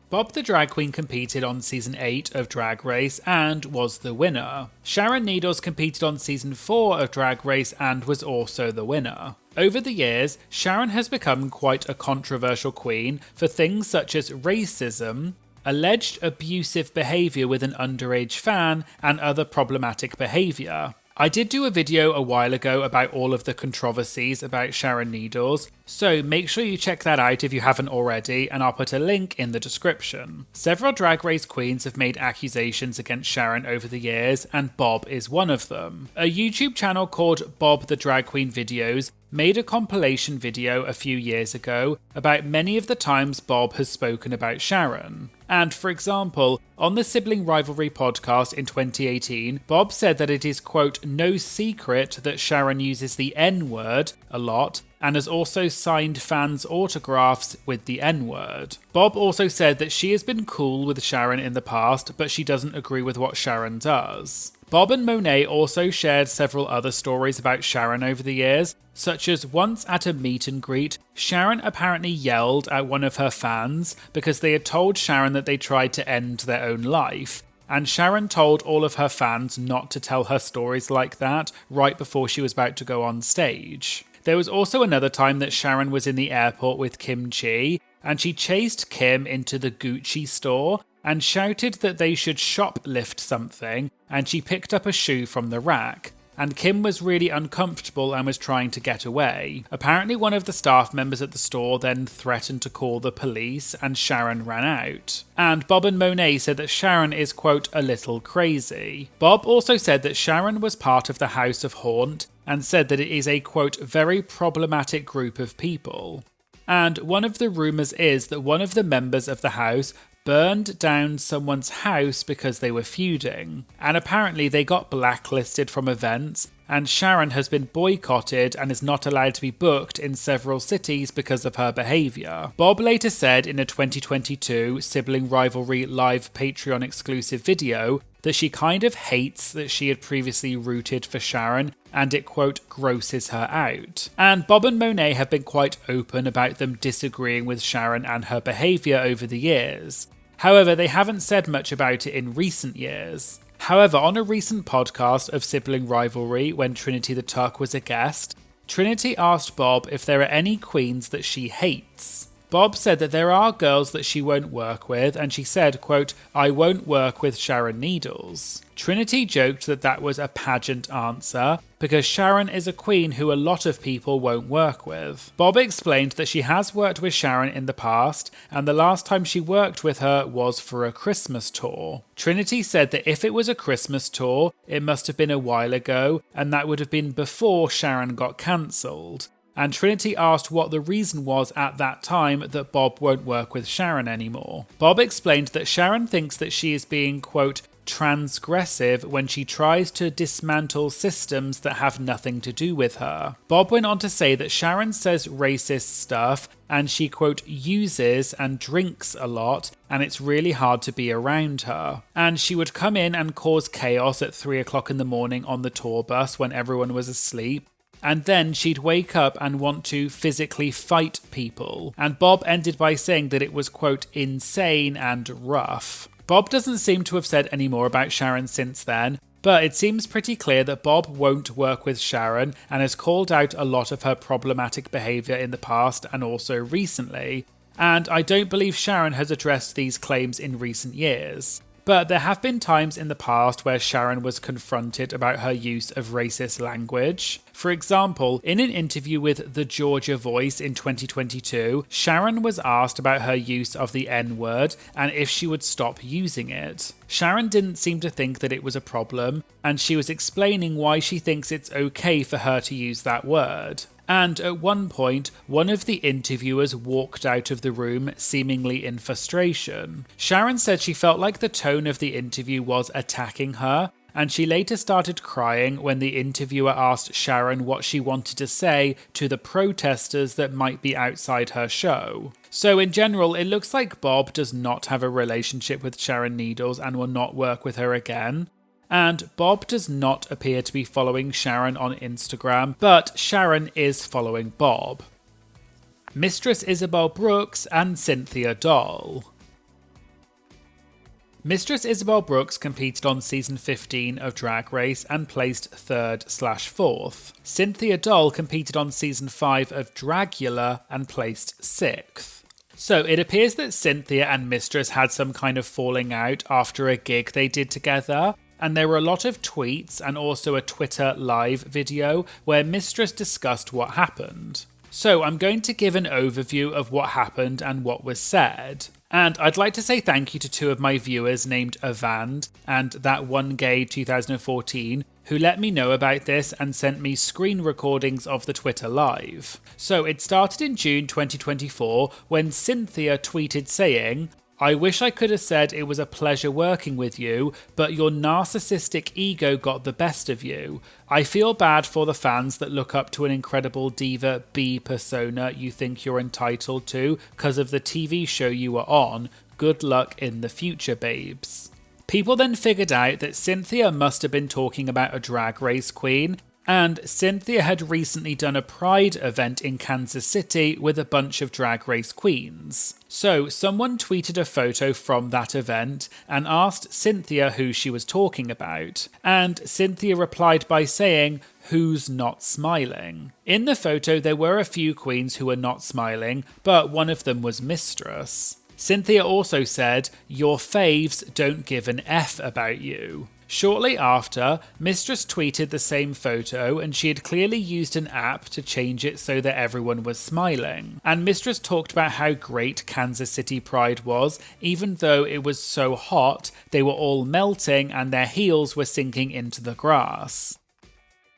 Bob the Drag Queen competed on Season 8 of Drag Race and was the winner. Sharon Needles competed on Season 4 of Drag Race and was also the winner. Over the years, Sharon has become quite a controversial queen for things such as racism, alleged abusive behaviour with an underage fan, and other problematic behaviour. I did do a video a while ago about all of the controversies about Sharon Needles, so make sure you check that out if you haven't already, and I'll put a link in the description. Several Drag Race queens have made accusations against Sharon over the years, and Bob is one of them. A YouTube channel called Bob the Drag Queen Videos made a compilation video a few years ago about many of the times Bob has spoken about Sharon. And for example, on the Sibling Rivalry podcast in 2018, Bob said that it is, quote, "no secret that Sharon uses the N-word a lot, and has also signed fans' autographs with the N-word. Bob also said that she has been cool with Sharon in the past, but she doesn't agree with what Sharon does. Bob and Monet also shared several other stories about Sharon over the years, such as once at a meet and greet, Sharon apparently yelled at one of her fans because they had told Sharon that they tried to end their own life, and Sharon told all of her fans not to tell her stories like that right before she was about to go on stage. There was also another time that Sharon was in the airport with Kim Chi, and she chased Kim into the Gucci store and shouted that they should shoplift something, and she picked up a shoe from the rack. And Kim was really uncomfortable and was trying to get away. Apparently one of the staff members at the store then threatened to call the police, and Sharon ran out. And Bob and Monet said that Sharon is, quote, a little crazy. Bob also said that Sharon was part of the House of Haunt, and said that it is a, quote, very problematic group of people. And one of the rumours is that one of the members of the house burned down someone's house because they were feuding. And apparently they got blacklisted from events, and Sharon has been boycotted and is not allowed to be booked in several cities because of her behaviour. Bob later said in a 2022 Sibling Rivalry live Patreon exclusive video that she kind of hates that she had previously rooted for Sharon, and it, quote, grosses her out. And Bob and Monet have been quite open about them disagreeing with Sharon and her behaviour over the years. However, they haven't said much about it in recent years. However, on a recent podcast of Sibling Rivalry, when Trinity the Tuck was a guest, Trinity asked Bob if there are any queens that she hates. Bob said that there are girls that she won't work with, and she said, quote, I won't work with Sharon Needles. Trinity joked that that was a pageant answer, because Sharon is a queen who a lot of people won't work with. Bob explained that she has worked with Sharon in the past, and the last time she worked with her was for a Christmas tour. Trinity said that if it was a Christmas tour, it must have been a while ago, and that would have been before Sharon got cancelled. And Trinity asked what the reason was at that time that Bob won't work with Sharon anymore. Bob explained that Sharon thinks that she is being, quote, transgressive when she tries to dismantle systems that have nothing to do with her. Bob went on to say that Sharon says racist stuff, and she, quote, uses and drinks a lot, and it's really hard to be around her. And she would come in and cause chaos at 3 o'clock in the morning on the tour bus when everyone was asleep. And then she'd wake up and want to physically fight people. And Bob ended by saying that it was, quote, insane and rough. Bob doesn't seem to have said any more about Sharon since then, but it seems pretty clear that Bob won't work with Sharon and has called out a lot of her problematic behaviour in the past and also recently. And I don't believe Sharon has addressed these claims in recent years. But there have been times in the past where Sharon was confronted about her use of racist language. For example, in an interview with The Georgia Voice in 2022, Sharon was asked about her use of the N-word and if she would stop using it. Sharon didn't seem to think that it was a problem, and she was explaining why she thinks it's okay for her to use that word. And at one point, one of the interviewers walked out of the room, seemingly in frustration. Sharon said she felt like the tone of the interview was attacking her, and she later started crying when the interviewer asked Sharon what she wanted to say to the protesters that might be outside her show. So in general, it looks like Bob does not have a relationship with Sharon Needles and will not work with her again. And Bob does not appear to be following Sharon on Instagram, but Sharon is following Bob. Mistress Isabel Brooks and Cynthia Doll. Mistress Isabel Brooks competed on season 15 of Drag Race and placed 3rd/4th. Cynthia Doll competed on season 5 of Dragula and placed 6th. So it appears that Cynthia and Mistress had some kind of falling out after a gig they did together. And there were a lot of tweets and also a Twitter live video where Mistress discussed what happened. So I'm going to give an overview of what happened and what was said. And I'd like to say thank you to 2 of my viewers named Avand and That One Gay 2014 who let me know about this and sent me screen recordings of the Twitter live. So it started in June 2024 when Cynthia tweeted saying, I wish I could have said it was a pleasure working with you, but your narcissistic ego got the best of you. I feel bad for the fans that look up to an incredible diva B persona you think you're entitled to because of the TV show you were on. Good luck in the future, babes. People then figured out that Cynthia must have been talking about a drag race queen, and Cynthia had recently done a Pride event in Kansas City with a bunch of drag race queens. So someone tweeted a photo from that event and asked Cynthia who she was talking about, and Cynthia replied by saying, "Who's not smiling?" In the photo there were a few queens who were not smiling, but one of them was Mistress. Cynthia also said, "Your faves don't give an F about you." Shortly after, Mistress tweeted the same photo and she had clearly used an app to change it so that everyone was smiling. And Mistress talked about how great Kansas City Pride was, even though it was so hot, they were all melting and their heels were sinking into the grass.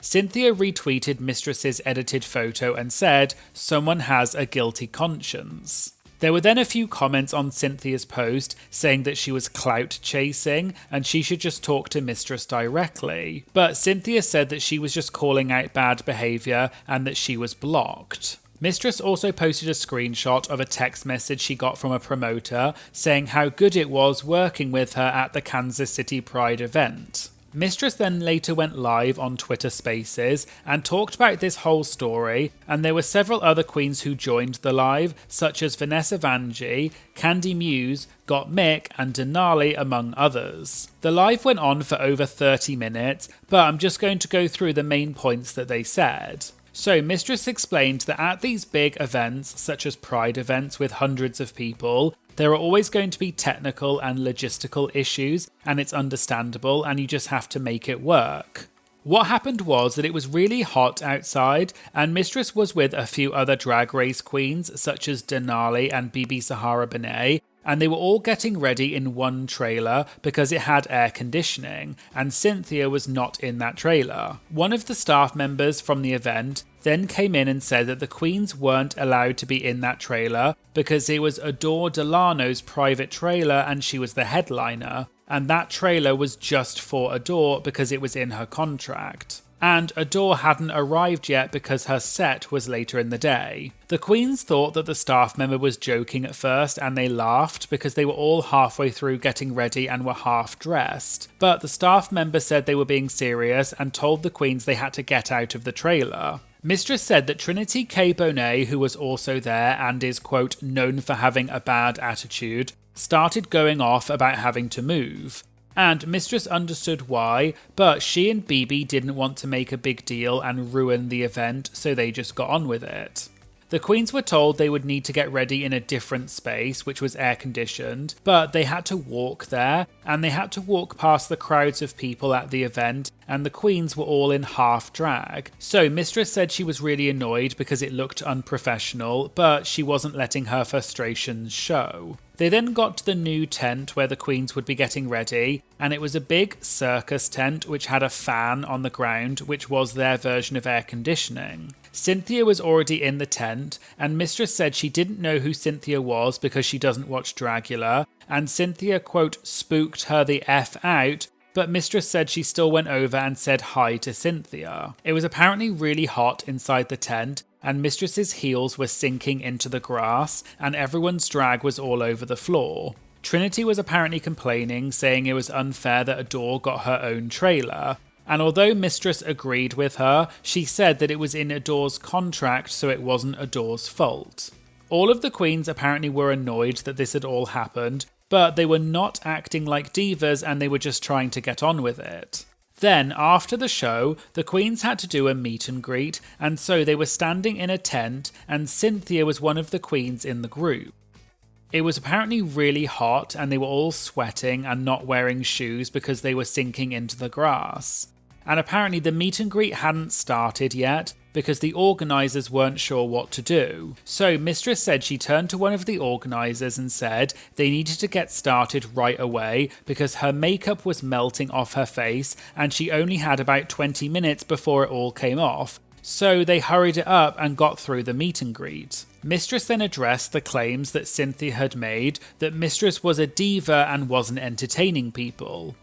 Cynthia retweeted Mistress's edited photo and said, "Someone has a guilty conscience." There were then a few comments on Cynthia's post saying that she was clout chasing and she should just talk to Mistress directly. But Cynthia said that she was just calling out bad behaviour and that she was blocked. Mistress also posted a screenshot of a text message she got from a promoter saying how good it was working with her at the Kansas City Pride event. Mistress then later went live on Twitter Spaces and talked about this whole story, and there were several other queens who joined the live, such as Vanessa Vanjie, Candy Muse, Got Mick and Denali, among others. The live went on for over 30 minutes, but I'm just going to go through the main points that they said. So Mistress explained that at these big events, such as Pride events with hundreds of people, there are always going to be technical and logistical issues, and it's understandable, and you just have to make it work. What happened was that it was really hot outside, and Mistress was with a few other drag race queens, such as Denali and Bibi Sahara Benet, and they were all getting ready in one trailer because it had air conditioning, and Cynthia was not in that trailer. One of the staff members from the event then came in and said that the queens weren't allowed to be in that trailer because it was Adore Delano's private trailer and she was the headliner, and that trailer was just for Adore because it was in her contract. And Adore hadn't arrived yet because her set was later in the day. The queens thought that the staff member was joking at first and they laughed because they were all halfway through getting ready and were half dressed. But the staff member said they were being serious and told the queens they had to get out of the trailer. Mistress said that Trinity K. Bonet, who was also there and is, quote, known for having a bad attitude, started going off about having to move. And Mistress understood why, but she and Bibi didn't want to make a big deal and ruin the event, so they just got on with it. The queens were told they would need to get ready in a different space, which was air-conditioned, but they had to walk there, and they had to walk past the crowds of people at the event, and the queens were all in half drag. So Mistress said she was really annoyed because it looked unprofessional, but she wasn't letting her frustrations show. They then got to the new tent where the queens would be getting ready, and it was a big circus tent which had a fan on the ground, which was their version of air conditioning. Cynthia was already in the tent, and Mistress said she didn't know who Cynthia was because she doesn't watch Dragula, and Cynthia, quote, spooked her the F out, but Mistress said she still went over and said hi to Cynthia. It was apparently really hot inside the tent, and Mistress's heels were sinking into the grass, and everyone's drag was all over the floor. Trinity was apparently complaining, saying it was unfair that Adore got her own trailer, and although Mistress agreed with her, she said that it was in Adore's contract, so it wasn't Adore's fault. All of the queens apparently were annoyed that this had all happened, but they were not acting like divas and they were just trying to get on with it. Then, after the show, the queens had to do a meet and greet, and so they were standing in a tent, and Cynthia was one of the queens in the group. It was apparently really hot, and they were all sweating and not wearing shoes because they were sinking into the grass. And apparently the meet and greet hadn't started yet, because the organisers weren't sure what to do. So Mistress said she turned to one of the organisers and said they needed to get started right away because her makeup was melting off her face and she only had about 20 minutes before it all came off. So they hurried it up and got through the meet and greet. Mistress then addressed the claims that Cynthia had made that Mistress was a diva and wasn't entertaining people.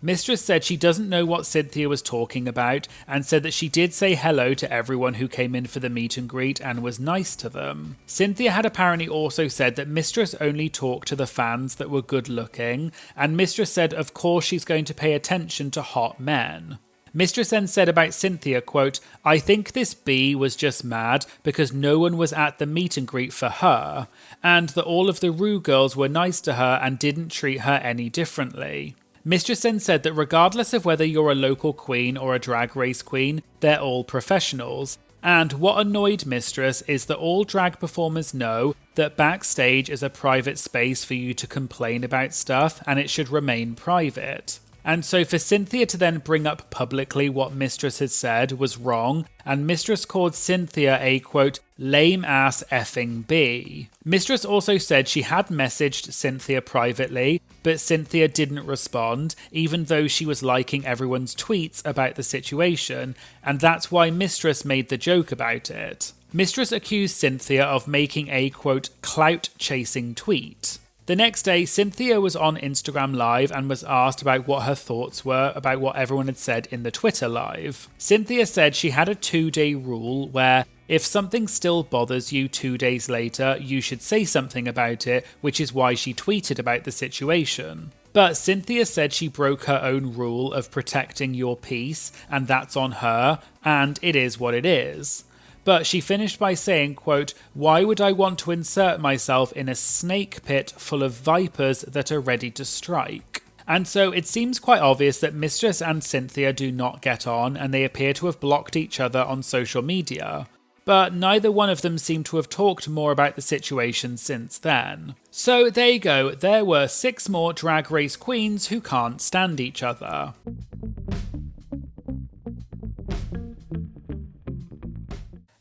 Mistress said she doesn't know what Cynthia was talking about and said that she did say hello to everyone who came in for the meet and greet and was nice to them. Cynthia had apparently also said that Mistress only talked to the fans that were good looking, and Mistress said of course she's going to pay attention to hot men. Mistress then said about Cynthia, quote, "I think this bee was just mad because no one was at the meet and greet for her, and that all of the Rue girls were nice to her and didn't treat her any differently." Mistress then said that regardless of whether you're a local queen or a drag race queen, they're all professionals. And what annoyed Mistress is that all drag performers know that backstage is a private space for you to complain about stuff and it should remain private. And so for Cynthia to then bring up publicly what Mistress had said was wrong, and Mistress called Cynthia a, quote, lame ass effing bee. Mistress also said she had messaged Cynthia privately, but Cynthia didn't respond, even though she was liking everyone's tweets about the situation, and that's why Mistress made the joke about it. Mistress accused Cynthia of making a, quote, clout-chasing tweet. The next day, Cynthia was on Instagram Live and was asked about what her thoughts were about what everyone had said in the Twitter Live. Cynthia said she had a 2-day rule where if something still bothers you 2 days later, you should say something about it, which is why she tweeted about the situation. But Cynthia said she broke her own rule of protecting your peace, and that's on her, and it is what it is. But she finished by saying, quote, "Why would I want to insert myself in a snake pit full of vipers that are ready to strike?" And so it seems quite obvious that Mistress and Cynthia do not get on, and they appear to have blocked each other on social media. But neither one of them seem to have talked more about the situation since then. So there you go, there were 6 more Drag Race queens who can't stand each other.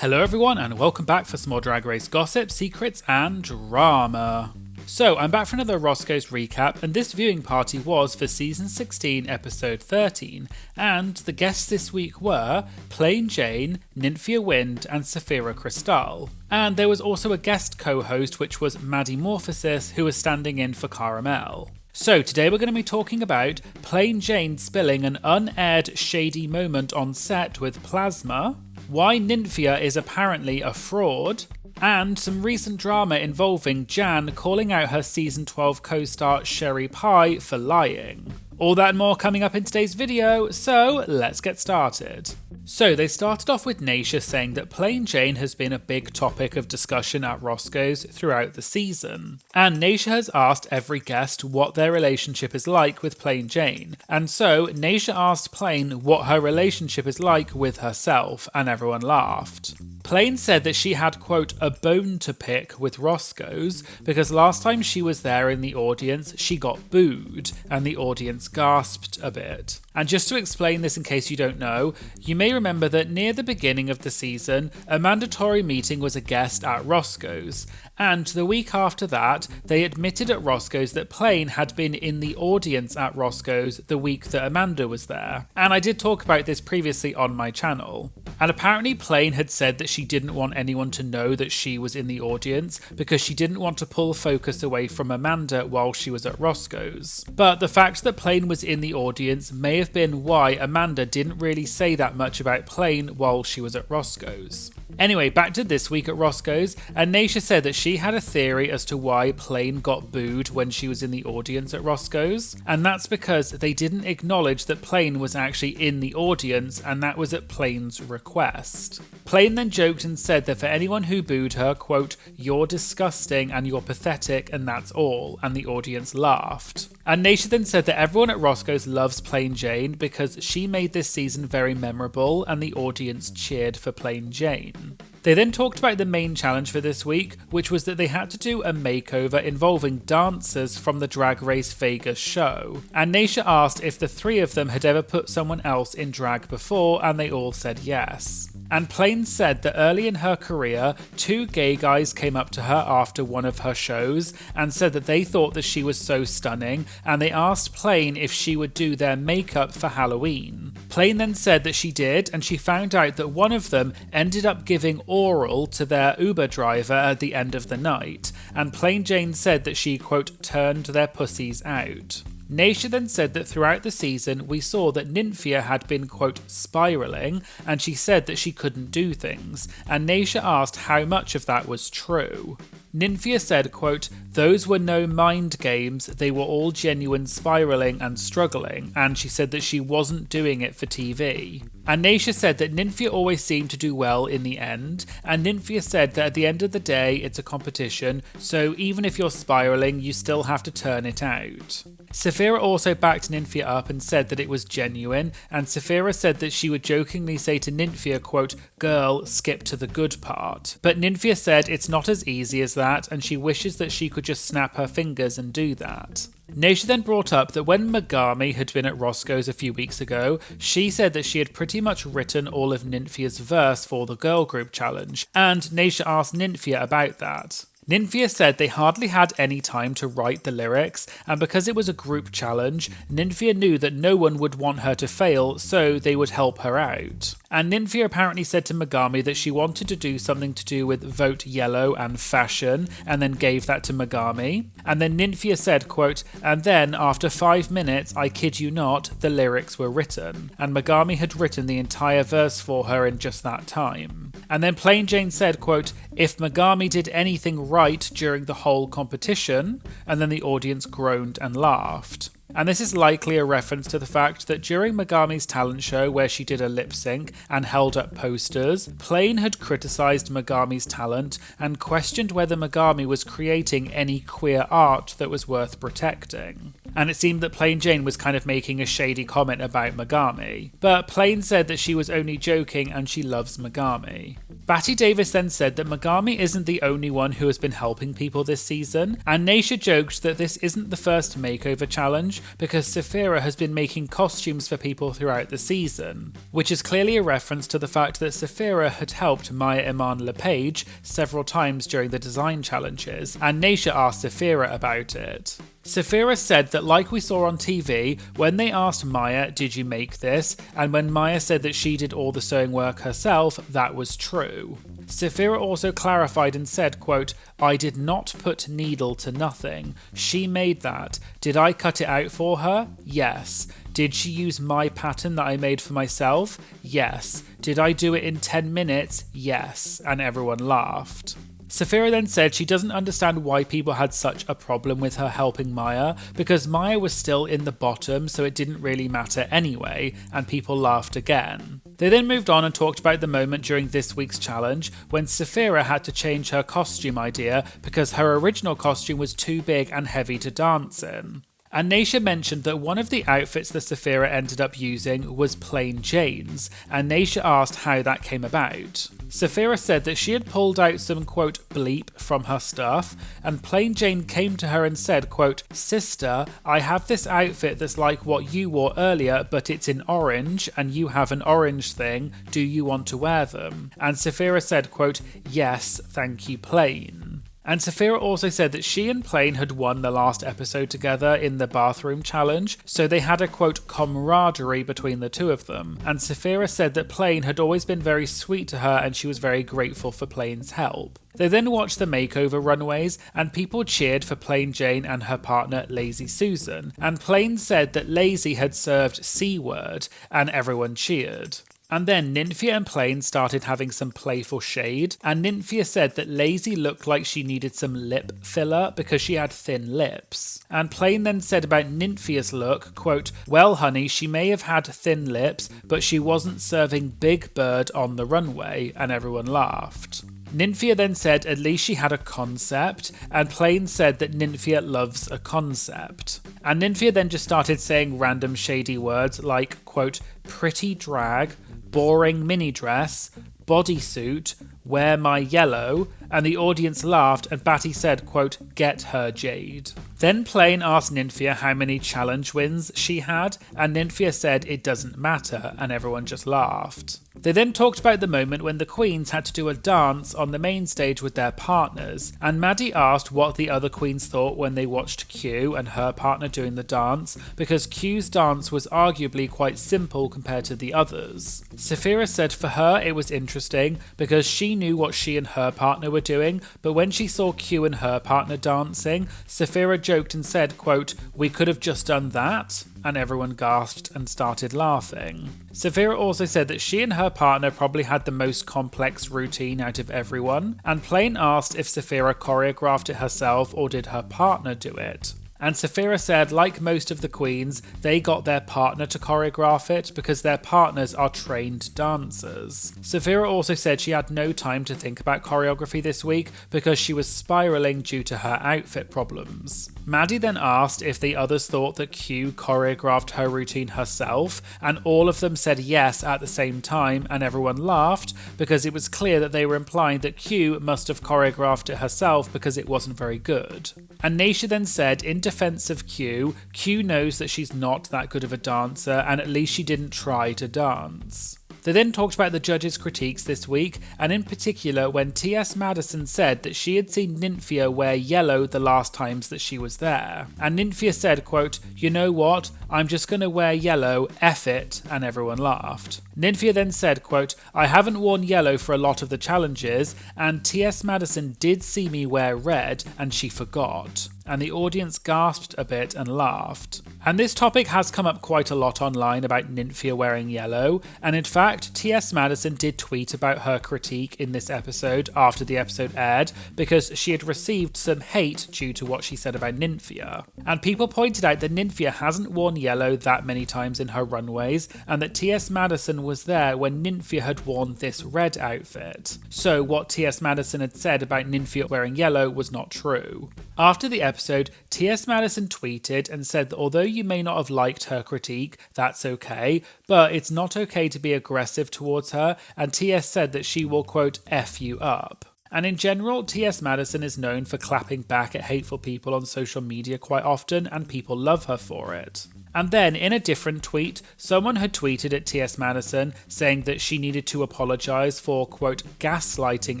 Hello everyone and welcome back for some more Drag Race gossip, secrets and drama. So I'm back for another Roscoe's recap, and this viewing party was for season 16 episode 13, and the guests this week were Plain Jane, Nymphia Wind and Saphira Crystal. And there was also a guest co-host which was Maddie Morphosis, who was standing in for Caramel. So today we're going to be talking about Plain Jane spilling an unaired shady moment on set with Plasma, why Nymphia is apparently a fraud, and some recent drama involving Jan calling out her season 12 co-star Sherry Pie for lying. All that and more coming up in today's video, so let's get started. So they started off with Naysha saying that Plain Jane has been a big topic of discussion at Roscoe's throughout the season. And Naysha has asked every guest what their relationship is like with Plain Jane. And so Naysha asked Plain what her relationship is like with herself, and everyone laughed. Plain said that she had, quote, a bone to pick with Roscoe's because last time she was there in the audience, she got booed, and the audience gasped a bit. And just to explain this in case you don't know, you may remember that near the beginning of the season, a mandatory meeting was a guest at Roscoe's, and the week after that, they admitted at Roscoe's that Plain had been in the audience at Roscoe's the week that Amanda was there. And I did talk about this previously on my channel. And apparently Plain had said that she didn't want anyone to know that she was in the audience because she didn't want to pull focus away from Amanda while she was at Roscoe's. But the fact that Plain was in the audience may have been why Amanda didn't really say that much about Plain while she was at Roscoe's. Anyway, back to this week at Roscoe's, and Naysha said that she had a theory as to why Plain got booed when she was in the audience at Roscoe's, and that's because they didn't acknowledge that Plain was actually in the audience, and that was at Plain's request. Plain then joked and said that for anyone who booed her, quote, "You're disgusting and you're pathetic and that's all," and the audience laughed. And Naysha then said that everyone at Roscoe's loves Plain Jane because she made this season very memorable and the audience cheered for Plain Jane. They then talked about the main challenge for this week, which was that they had to do a makeover involving dancers from the Drag Race Vegas show. And Naysha asked if the 3 of them had ever put someone else in drag before, and they all said yes. And Plain said that early in her career, 2 gay guys came up to her after one of her shows and said that they thought that she was so stunning, and they asked Plain if she would do their makeup for Halloween. Plain then said that she did, and she found out that one of them ended up giving oral to their Uber driver at the end of the night, and Plain Jane said that she, quote, turned their pussies out. Naisha then said that throughout the season we saw that Nymphia had been, quote, spiraling, and she said that she couldn't do things, and Naisha asked how much of that was true. Nymphia said, quote, those were no mind games, they were all genuine spiraling and struggling, and she said that she wasn't doing it for TV. And Naisha said that Nymphia always seemed to do well in the end, and Nymphia said that at the end of the day it's a competition, so even if you're spiraling you still have to turn it out. Saphira also backed Nymphia up and said that it was genuine, and Saphira said that she would jokingly say to Nymphia, quote, girl, skip to the good part. But Nymphia said it's not as easy as that, and she wishes that she could just snap her fingers and do that. Naisha then brought up that when Megami had been at Roscoe's a few weeks ago, she said that she had pretty much written all of Nymphia's verse for the girl group challenge, and Naisha asked Nymphia about that. Nymphia said they hardly had any time to write the lyrics, and because it was a group challenge, Nymphia knew that no one would want her to fail, so they would help her out. And Nymphia apparently said to Megami that she wanted to do something to do with vote yellow and fashion, and then gave that to Megami. And then Nymphia said, quote, and then after 5 minutes, I kid you not, the lyrics were written. And Megami had written the entire verse for her in just that time. And then Plain Jane said, quote, if Megami did anything right during the whole competition, and then the audience groaned and laughed. And this is likely a reference to the fact that during Megami's talent show where she did a lip sync and held up posters, Plain had criticised Megami's talent and questioned whether Megami was creating any queer art that was worth protecting. And it seemed that Plain Jane was kind of making a shady comment about Megami. But Plain said that she was only joking and she loves Megami. Batty Davis then said that Megami isn't the only one who has been helping people this season, and Naisha joked that this isn't the first makeover challenge because Saphira has been making costumes for people throughout the season, which is clearly a reference to the fact that Saphira had helped Maya Iman LePage several times during the design challenges, and Naisha asked Saphira about it. Saphira said that like we saw on TV, when they asked Maya, did you make this? And when Maya said that she did all the sewing work herself, that was true. Saphira also clarified and said, quote, I did not put needle to nothing. She made that. Did I cut it out for her? Yes. Did she use my pattern that I made for myself? Yes. Did I do it in 10 minutes? Yes. And everyone laughed. Saphira then said she doesn't understand why people had such a problem with her helping Maya, because Maya was still in the bottom, so it didn't really matter anyway, and people laughed again. They then moved on and talked about the moment during this week's challenge when Saphira had to change her costume idea because her original costume was too big and heavy to dance in. And Naisha mentioned that one of the outfits that Saphira ended up using was Plain Jane's, and Naisha asked how that came about. Saphira said that she had pulled out some, quote, bleep from her stuff, and Plain Jane came to her and said, quote, sister, I have this outfit that's like what you wore earlier, but it's in orange, and you have an orange thing, do you want to wear them? And Saphira said, quote, yes, thank you, Plain. And Saphira also said that she and Plain had won the last episode together in the bathroom challenge, so they had a, quote, camaraderie between the two of them. And Saphira said that Plain had always been very sweet to her and she was very grateful for Plain's help. They then watched the makeover runways, and people cheered for Plain Jane and her partner Lazy Susan, and Plain said that Lazy had served C-word, and everyone cheered. And then Nymphia and Plain started having some playful shade, and Nymphia said that Lazy looked like she needed some lip filler because she had thin lips. And Plain then said about Nymphia's look, quote, well honey, she may have had thin lips, but she wasn't serving Big Bird on the runway, and everyone laughed. Nymphia then said at least she had a concept, and Plain said that Nymphia loves a concept. And Nymphia then just started saying random shady words like, quote, pretty drag, boring mini dress, bodysuit, wear my yellow, and the audience laughed and Batty said, quote, get her Jade. Then Plain asked Nymphia how many challenge wins she had, and Nymphia said it doesn't matter, and everyone just laughed. They then talked about the moment when the queens had to do a dance on the main stage with their partners, and Maddie asked what the other queens thought when they watched Q and her partner doing the dance, because Q's dance was arguably quite simple compared to the others. Saphira said for her it was interesting because she knew what she and her partner were doing, but when she saw Q and her partner dancing, Saphira joked and said, quote, "We could have just done that," and everyone gasped and started laughing. Saphira also said that she and her partner probably had the most complex routine out of everyone, and Plain asked if Saphira choreographed it herself or did her partner do it. And Saphira said, like most of the queens, they got their partner to choreograph it because their partners are trained dancers. Saphira also said she had no time to think about choreography this week because she was spiraling due to her outfit problems. Maddie then asked if the others thought that Q choreographed her routine herself, and all of them said yes at the same time, and everyone laughed because it was clear that they were implying that Q must have choreographed it herself because it wasn't very good. And Naisha then said, in defense of Q, Q knows that she's not that good of a dancer, and at least she didn't try to dance. They then talked about the judges' critiques this week, and in particular when T.S. Madison said that she had seen Nymphia wear yellow the last times that she was there. And Nymphia said, quote, "You know what, I'm just gonna wear yellow, F it," and everyone laughed. Nymphia then said, quote, "I haven't worn yellow for a lot of the challenges, and T.S. Madison did see me wear red, and she forgot." And the audience gasped a bit and laughed. And this topic has come up quite a lot online about Nymphia wearing yellow, and in fact, T.S. Madison did tweet about her critique in this episode after the episode aired, because she had received some hate due to what she said about Nymphia. And people pointed out that Nymphia hasn't worn yellow that many times in her runways, and that T.S. Madison was there when Nymphia had worn this red outfit. So what T.S. Madison had said about Nymphia wearing yellow was not true. After the episode, T.S. Madison tweeted and said that although you may not have liked her critique, that's okay, but it's not okay to be aggressive towards her, and T.S. said that she will, quote, "F you up." And in general, T.S. Madison is known for clapping back at hateful people on social media quite often, and people love her for it. And then, in a different tweet, someone had tweeted at T.S. Madison saying that she needed to apologise for, quote, gaslighting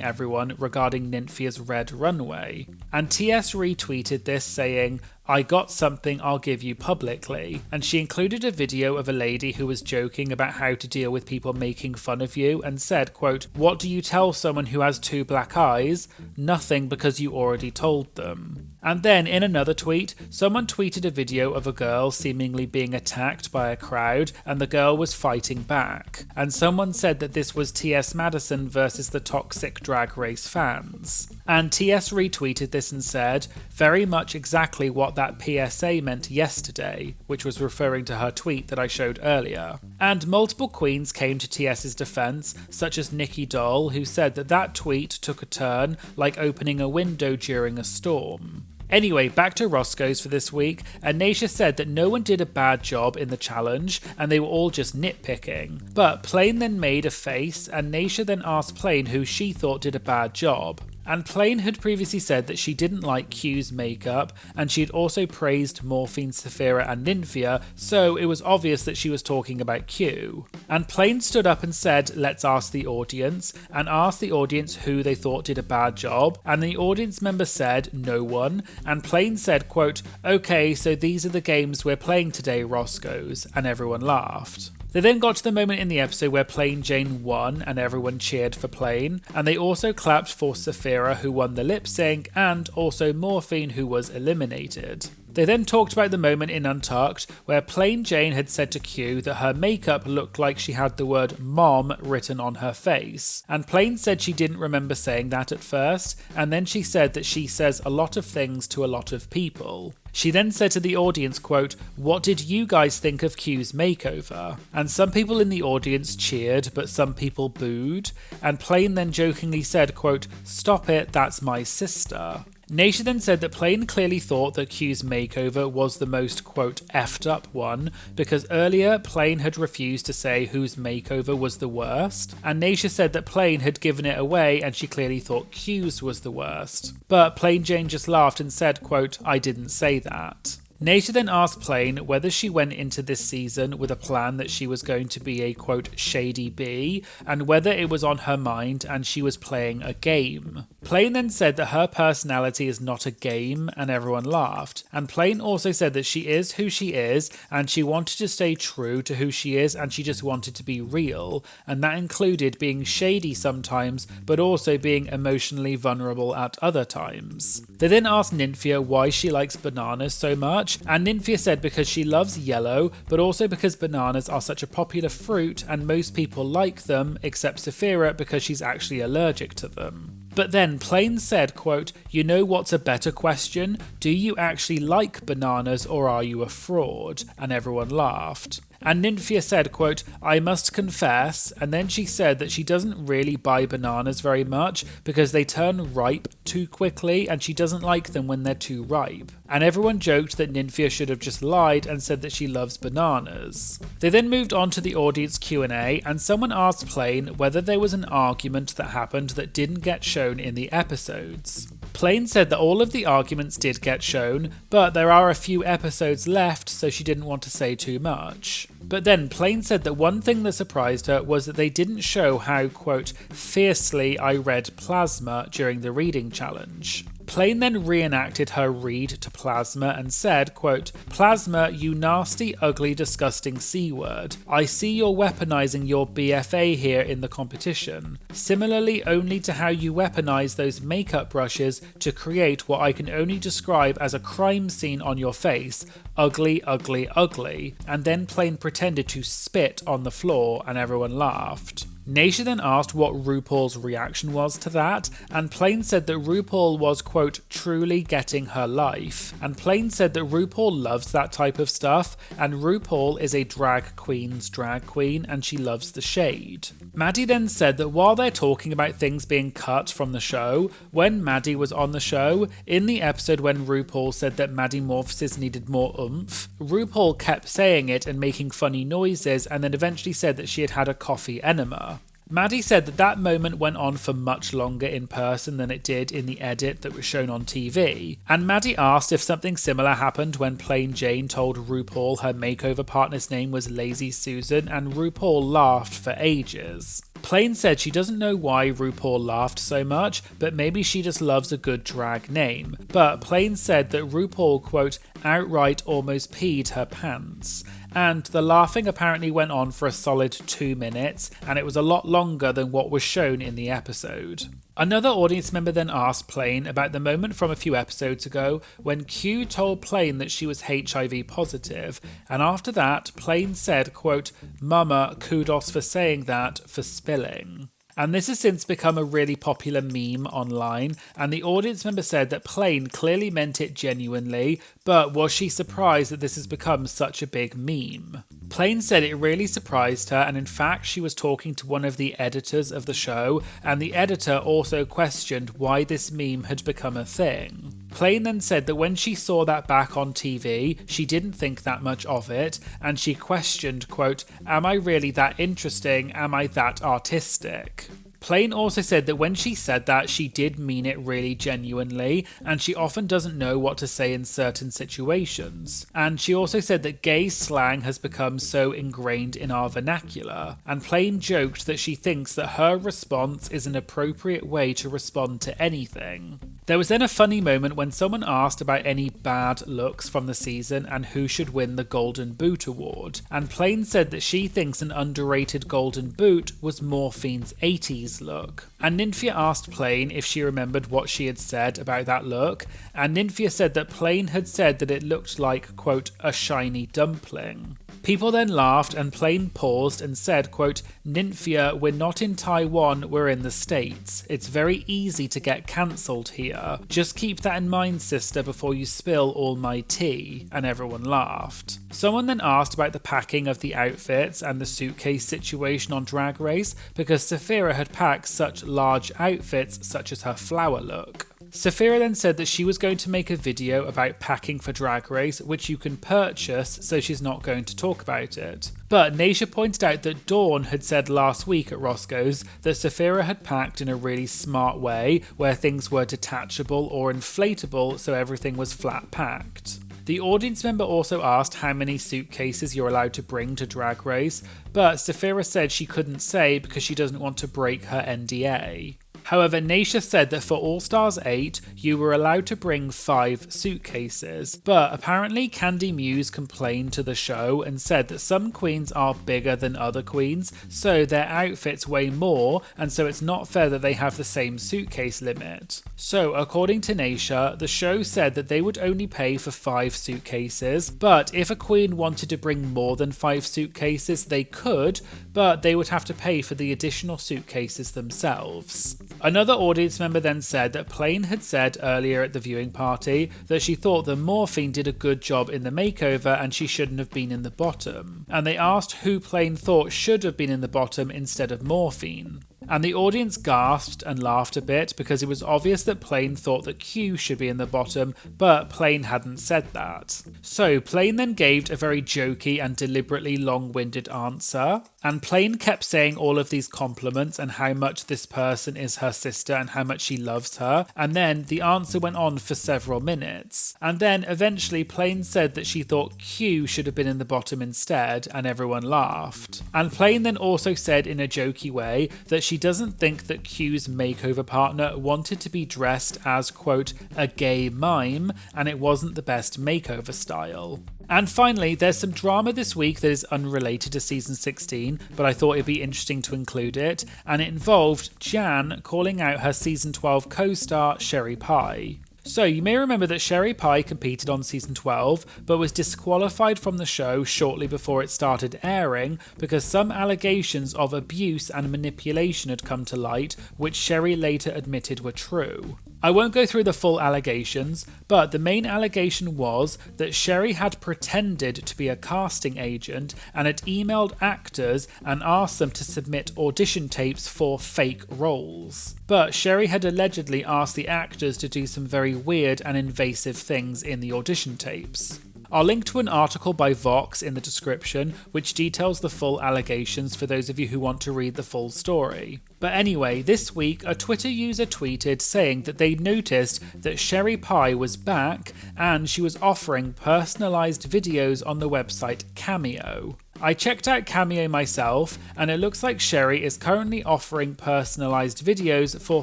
everyone regarding Nymphia's red runway. And T.S. retweeted this saying, "I got something I'll give you publicly," and she included a video of a lady who was joking about how to deal with people making fun of you and said, quote, "What do you tell someone who has 2 black eyes? Nothing, because you already told them." And then in another tweet, someone tweeted a video of a girl seemingly being attacked by a crowd, and the girl was fighting back. And someone said that this was T.S. Madison versus the toxic Drag Race fans. And T.S. retweeted this and said, very much exactly what that PSA meant yesterday, which was referring to her tweet that I showed earlier. And multiple queens came to T.S.'s defense, such as Nikki Doll, who said that that tweet took a turn like opening a window during a storm. Anyway, back to Roscoe's for this week, and Naisha said that no one did a bad job in the challenge, and they were all just nitpicking. But Plain then made a face, and Naisha then asked Plain who she thought did a bad job. And Plain had previously said that she didn't like Q's makeup, and she had also praised Morphine, Saphira and Nymphia, so it was obvious that she was talking about Q. And Plain stood up and said, "Let's ask the audience," and asked the audience who they thought did a bad job, and the audience member said, "No one," and Plain said, quote, "Okay, so these are the games we're playing today, Roscoe's," and everyone laughed. They then got to the moment in the episode where Plain Jane won and everyone cheered for Plain, and they also clapped for Saphira who won the lip sync, and also Morphine who was eliminated. They then talked about the moment in Untucked where Plain Jane had said to Q that her makeup looked like she had the word mom written on her face, and Plain said she didn't remember saying that at first, and then she said that she says a lot of things to a lot of people. She then said to the audience, quote, "What did you guys think of Q's makeover?" And some people in the audience cheered, but some people booed, and Plain then jokingly said, quote, "Stop it, that's my sister." Naisha then said that Plain clearly thought that Q's makeover was the most, quote, effed up one, because earlier Plain had refused to say whose makeover was the worst, and Naisha said that Plain had given it away and she clearly thought Q's was the worst. But Plain Jane just laughed and said, quote, "I didn't say that." Nasia then asked Plain whether she went into this season with a plan that she was going to be a quote shady bee, and whether it was on her mind and she was playing a game. Plain then said that her personality is not a game, and everyone laughed. And Plain also said that she is who she is, and she wanted to stay true to who she is, and she just wanted to be real, and that included being shady sometimes, but also being emotionally vulnerable at other times. They then asked Nymphia why she likes bananas so much, and Nymphia said because she loves yellow, but also because bananas are such a popular fruit and most people like them, except Saphira because she's actually allergic to them. But then Plain said, quote, "You know what's a better question? Do you actually like bananas or are you a fraud?" And everyone laughed. And Nymphia said, quote, "I must confess," and then she said that she doesn't really buy bananas very much because they turn ripe too quickly and she doesn't like them when they're too ripe. And everyone joked that Nymphia should have just lied and said that she loves bananas. They then moved on to the audience Q&A, and someone asked Plain whether there was an argument that happened that didn't get shown in the episodes. Plain said that all of the arguments did get shown, but there are a few episodes left, so she didn't want to say too much. But then Plain said that one thing that surprised her was that they didn't show how, quote, fiercely I read Plasma during the reading challenge. Plain then reenacted her read to Plasma and said, quote, "Plasma, you nasty, ugly, disgusting C-word. I see you're weaponizing your BFA here in the competition. Similarly only to how you weaponize those makeup brushes to create what I can only describe as a crime scene on your face. Ugly, ugly, ugly." And then Plain pretended to spit on the floor and everyone laughed. Nasia then asked what RuPaul's reaction was to that, and Plain said that RuPaul was, quote, truly getting her life. And Plain said that RuPaul loves that type of stuff, and RuPaul is a drag queen's drag queen, and she loves the shade. Maddie then said that while they're talking about things being cut from the show, when Maddie was on the show, in the episode when RuPaul said that Maddie Morphosis needed more oomph, RuPaul kept saying it and making funny noises, and then eventually said that she had had a coffee enema. Maddie said that that moment went on for much longer in person than it did in the edit that was shown on TV, and Maddie asked if something similar happened when Plain Jane told RuPaul her makeover partner's name was Lazy Susan, and RuPaul laughed for ages. Plain said she doesn't know why RuPaul laughed so much, but maybe she just loves a good drag name. But Plain said that RuPaul, quote, outright almost peed her pants. And the laughing apparently went on for a solid 2 minutes, and it was a lot longer than what was shown in the episode. Another audience member then asked Plain about the moment from a few episodes ago when Q told Plain that she was HIV positive, and after that, Plain said, quote, "Mama, kudos for saying that, for spilling." And this has since become a really popular meme online, and the audience member said that Plain clearly meant it genuinely, but was she surprised that this has become such a big meme? Plain said it really surprised her, and in fact she was talking to one of the editors of the show, and the editor also questioned why this meme had become a thing. Plain then said that when she saw that back on TV, she didn't think that much of it, and she questioned, quote, "Am I really that interesting? Am I that artistic?" Plain also said that when she said that, she did mean it really genuinely, and she often doesn't know what to say in certain situations. And she also said that gay slang has become so ingrained in our vernacular, and Plain joked that she thinks that her response is an appropriate way to respond to anything. There was then a funny moment when someone asked about any bad looks from the season and who should win the Golden Boot Award, and Plain said that she thinks an underrated Golden Boot was Morphine's 80s look. And Nymphia asked Plain if she remembered what she had said about that look, and Nymphia said that Plain had said that it looked like, quote, a shiny dumpling. People then laughed and Plain paused and said, quote, "Nymphia, we're not in Taiwan, we're in the States. It's very easy to get cancelled here. Just keep that in mind, sister, before you spill all my tea." And everyone laughed. Someone then asked about the packing of the outfits and the suitcase situation on Drag Race because Saphira had packed such large outfits such as her flower look. Saphira then said that she was going to make a video about packing for Drag Race, which you can purchase, so she's not going to talk about it. But Nasia pointed out that Dawn had said last week at Roscoe's that Saphira had packed in a really smart way, where things were detachable or inflatable, so everything was flat packed. The audience member also asked how many suitcases you're allowed to bring to Drag Race, but Saphira said she couldn't say because she doesn't want to break her NDA. However, Naisha said that for All Stars 8, you were allowed to bring 5 suitcases, but apparently Candy Muse complained to the show and said that some queens are bigger than other queens, so their outfits weigh more, and so it's not fair that they have the same suitcase limit. So, according to Naisha, the show said that they would only pay for 5 suitcases, but if a queen wanted to bring more than 5 suitcases, they could, but they would have to pay for the additional suitcases themselves. Another audience member then said that Plain had said earlier at the viewing party that she thought that Morphine did a good job in the makeover and she shouldn't have been in the bottom. And they asked who Plain thought should have been in the bottom instead of Morphine. And the audience gasped and laughed a bit because it was obvious that Plain thought that Q should be in the bottom, but Plain hadn't said that. So Plain then gave a very jokey and deliberately long-winded answer, and Plain kept saying all of these compliments and how much this person is her sister and how much she loves her, and then the answer went on for several minutes. And then eventually Plain said that she thought Q should have been in the bottom instead, and everyone laughed. And Plain then also said in a jokey way that she doesn't think that Q's makeover partner wanted to be dressed as, quote, a gay mime, and it wasn't the best makeover style. And finally, there's some drama this week that is unrelated to season 16, but I thought it'd be interesting to include it, and it involved Jan calling out her season 12 co-star Sherry Pie. So you may remember that Sherry Pie competed on season 12, but was disqualified from the show shortly before it started airing because some allegations of abuse and manipulation had come to light, which Sherry later admitted were true. I won't go through the full allegations, but the main allegation was that Sherry had pretended to be a casting agent and had emailed actors and asked them to submit audition tapes for fake roles. But Sherry had allegedly asked the actors to do some very weird and invasive things in the audition tapes. I'll link to an article by Vox in the description which details the full allegations for those of you who want to read the full story. But anyway, this week a Twitter user tweeted saying that they noticed that Sherry Pie was back and she was offering personalised videos on the website Cameo. I checked out Cameo myself and it looks like Sherry is currently offering personalised videos for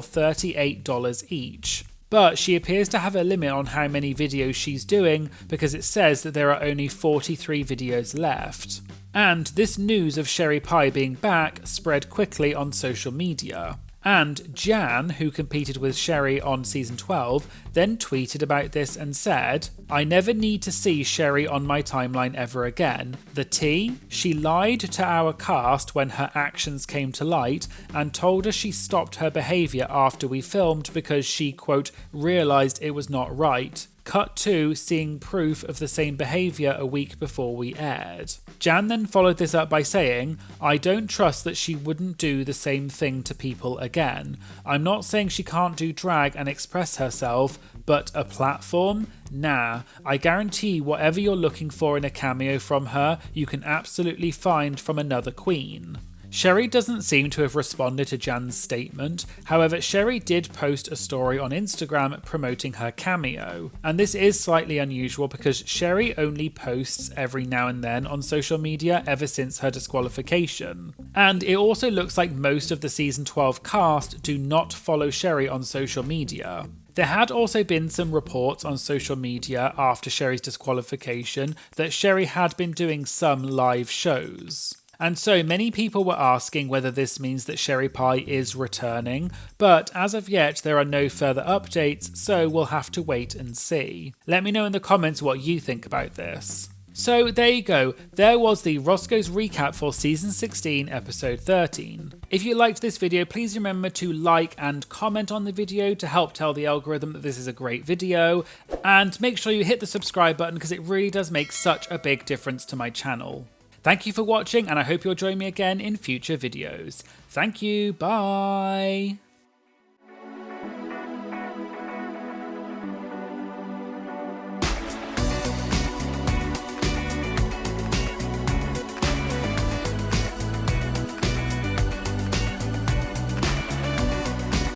$38 each. But she appears to have a limit on how many videos she's doing because it says that there are only 43 videos left. And this news of Sherry Pie being back spread quickly on social media. And Jan, who competed with Sherry on season 12, then tweeted about this and said, "I never need to see Sherry on my timeline ever again. The tea? She lied to our cast when her actions came to light and told us she stopped her behaviour after we filmed because she, quote, realised it was not right. Cut to seeing proof of the same behaviour a week before we aired." Jan then followed this up by saying, "I don't trust that she wouldn't do the same thing to people again. I'm not saying she can't do drag and express herself, but a platform? Nah. I guarantee whatever you're looking for in a cameo from her, you can absolutely find from another queen." Sherry doesn't seem to have responded to Jan's statement, however Sherry did post a story on Instagram promoting her cameo, and this is slightly unusual because Sherry only posts every now and then on social media ever since her disqualification. And it also looks like most of the season 12 cast do not follow Sherry on social media. There had also been some reports on social media after Sherry's disqualification that Sherry had been doing some live shows. And so many people were asking whether this means that Sherry Pie is returning, but as of yet there are no further updates, so we'll have to wait and see. Let me know in the comments what you think about this. So there you go, there was the Roscoe's recap for season 16 episode 13. If you liked this video, please remember to like and comment on the video to help tell the algorithm that this is a great video, and make sure you hit the subscribe button because it really does make such a big difference to my channel. Thank you for watching and I hope you'll join me again in future videos. Thank you, bye!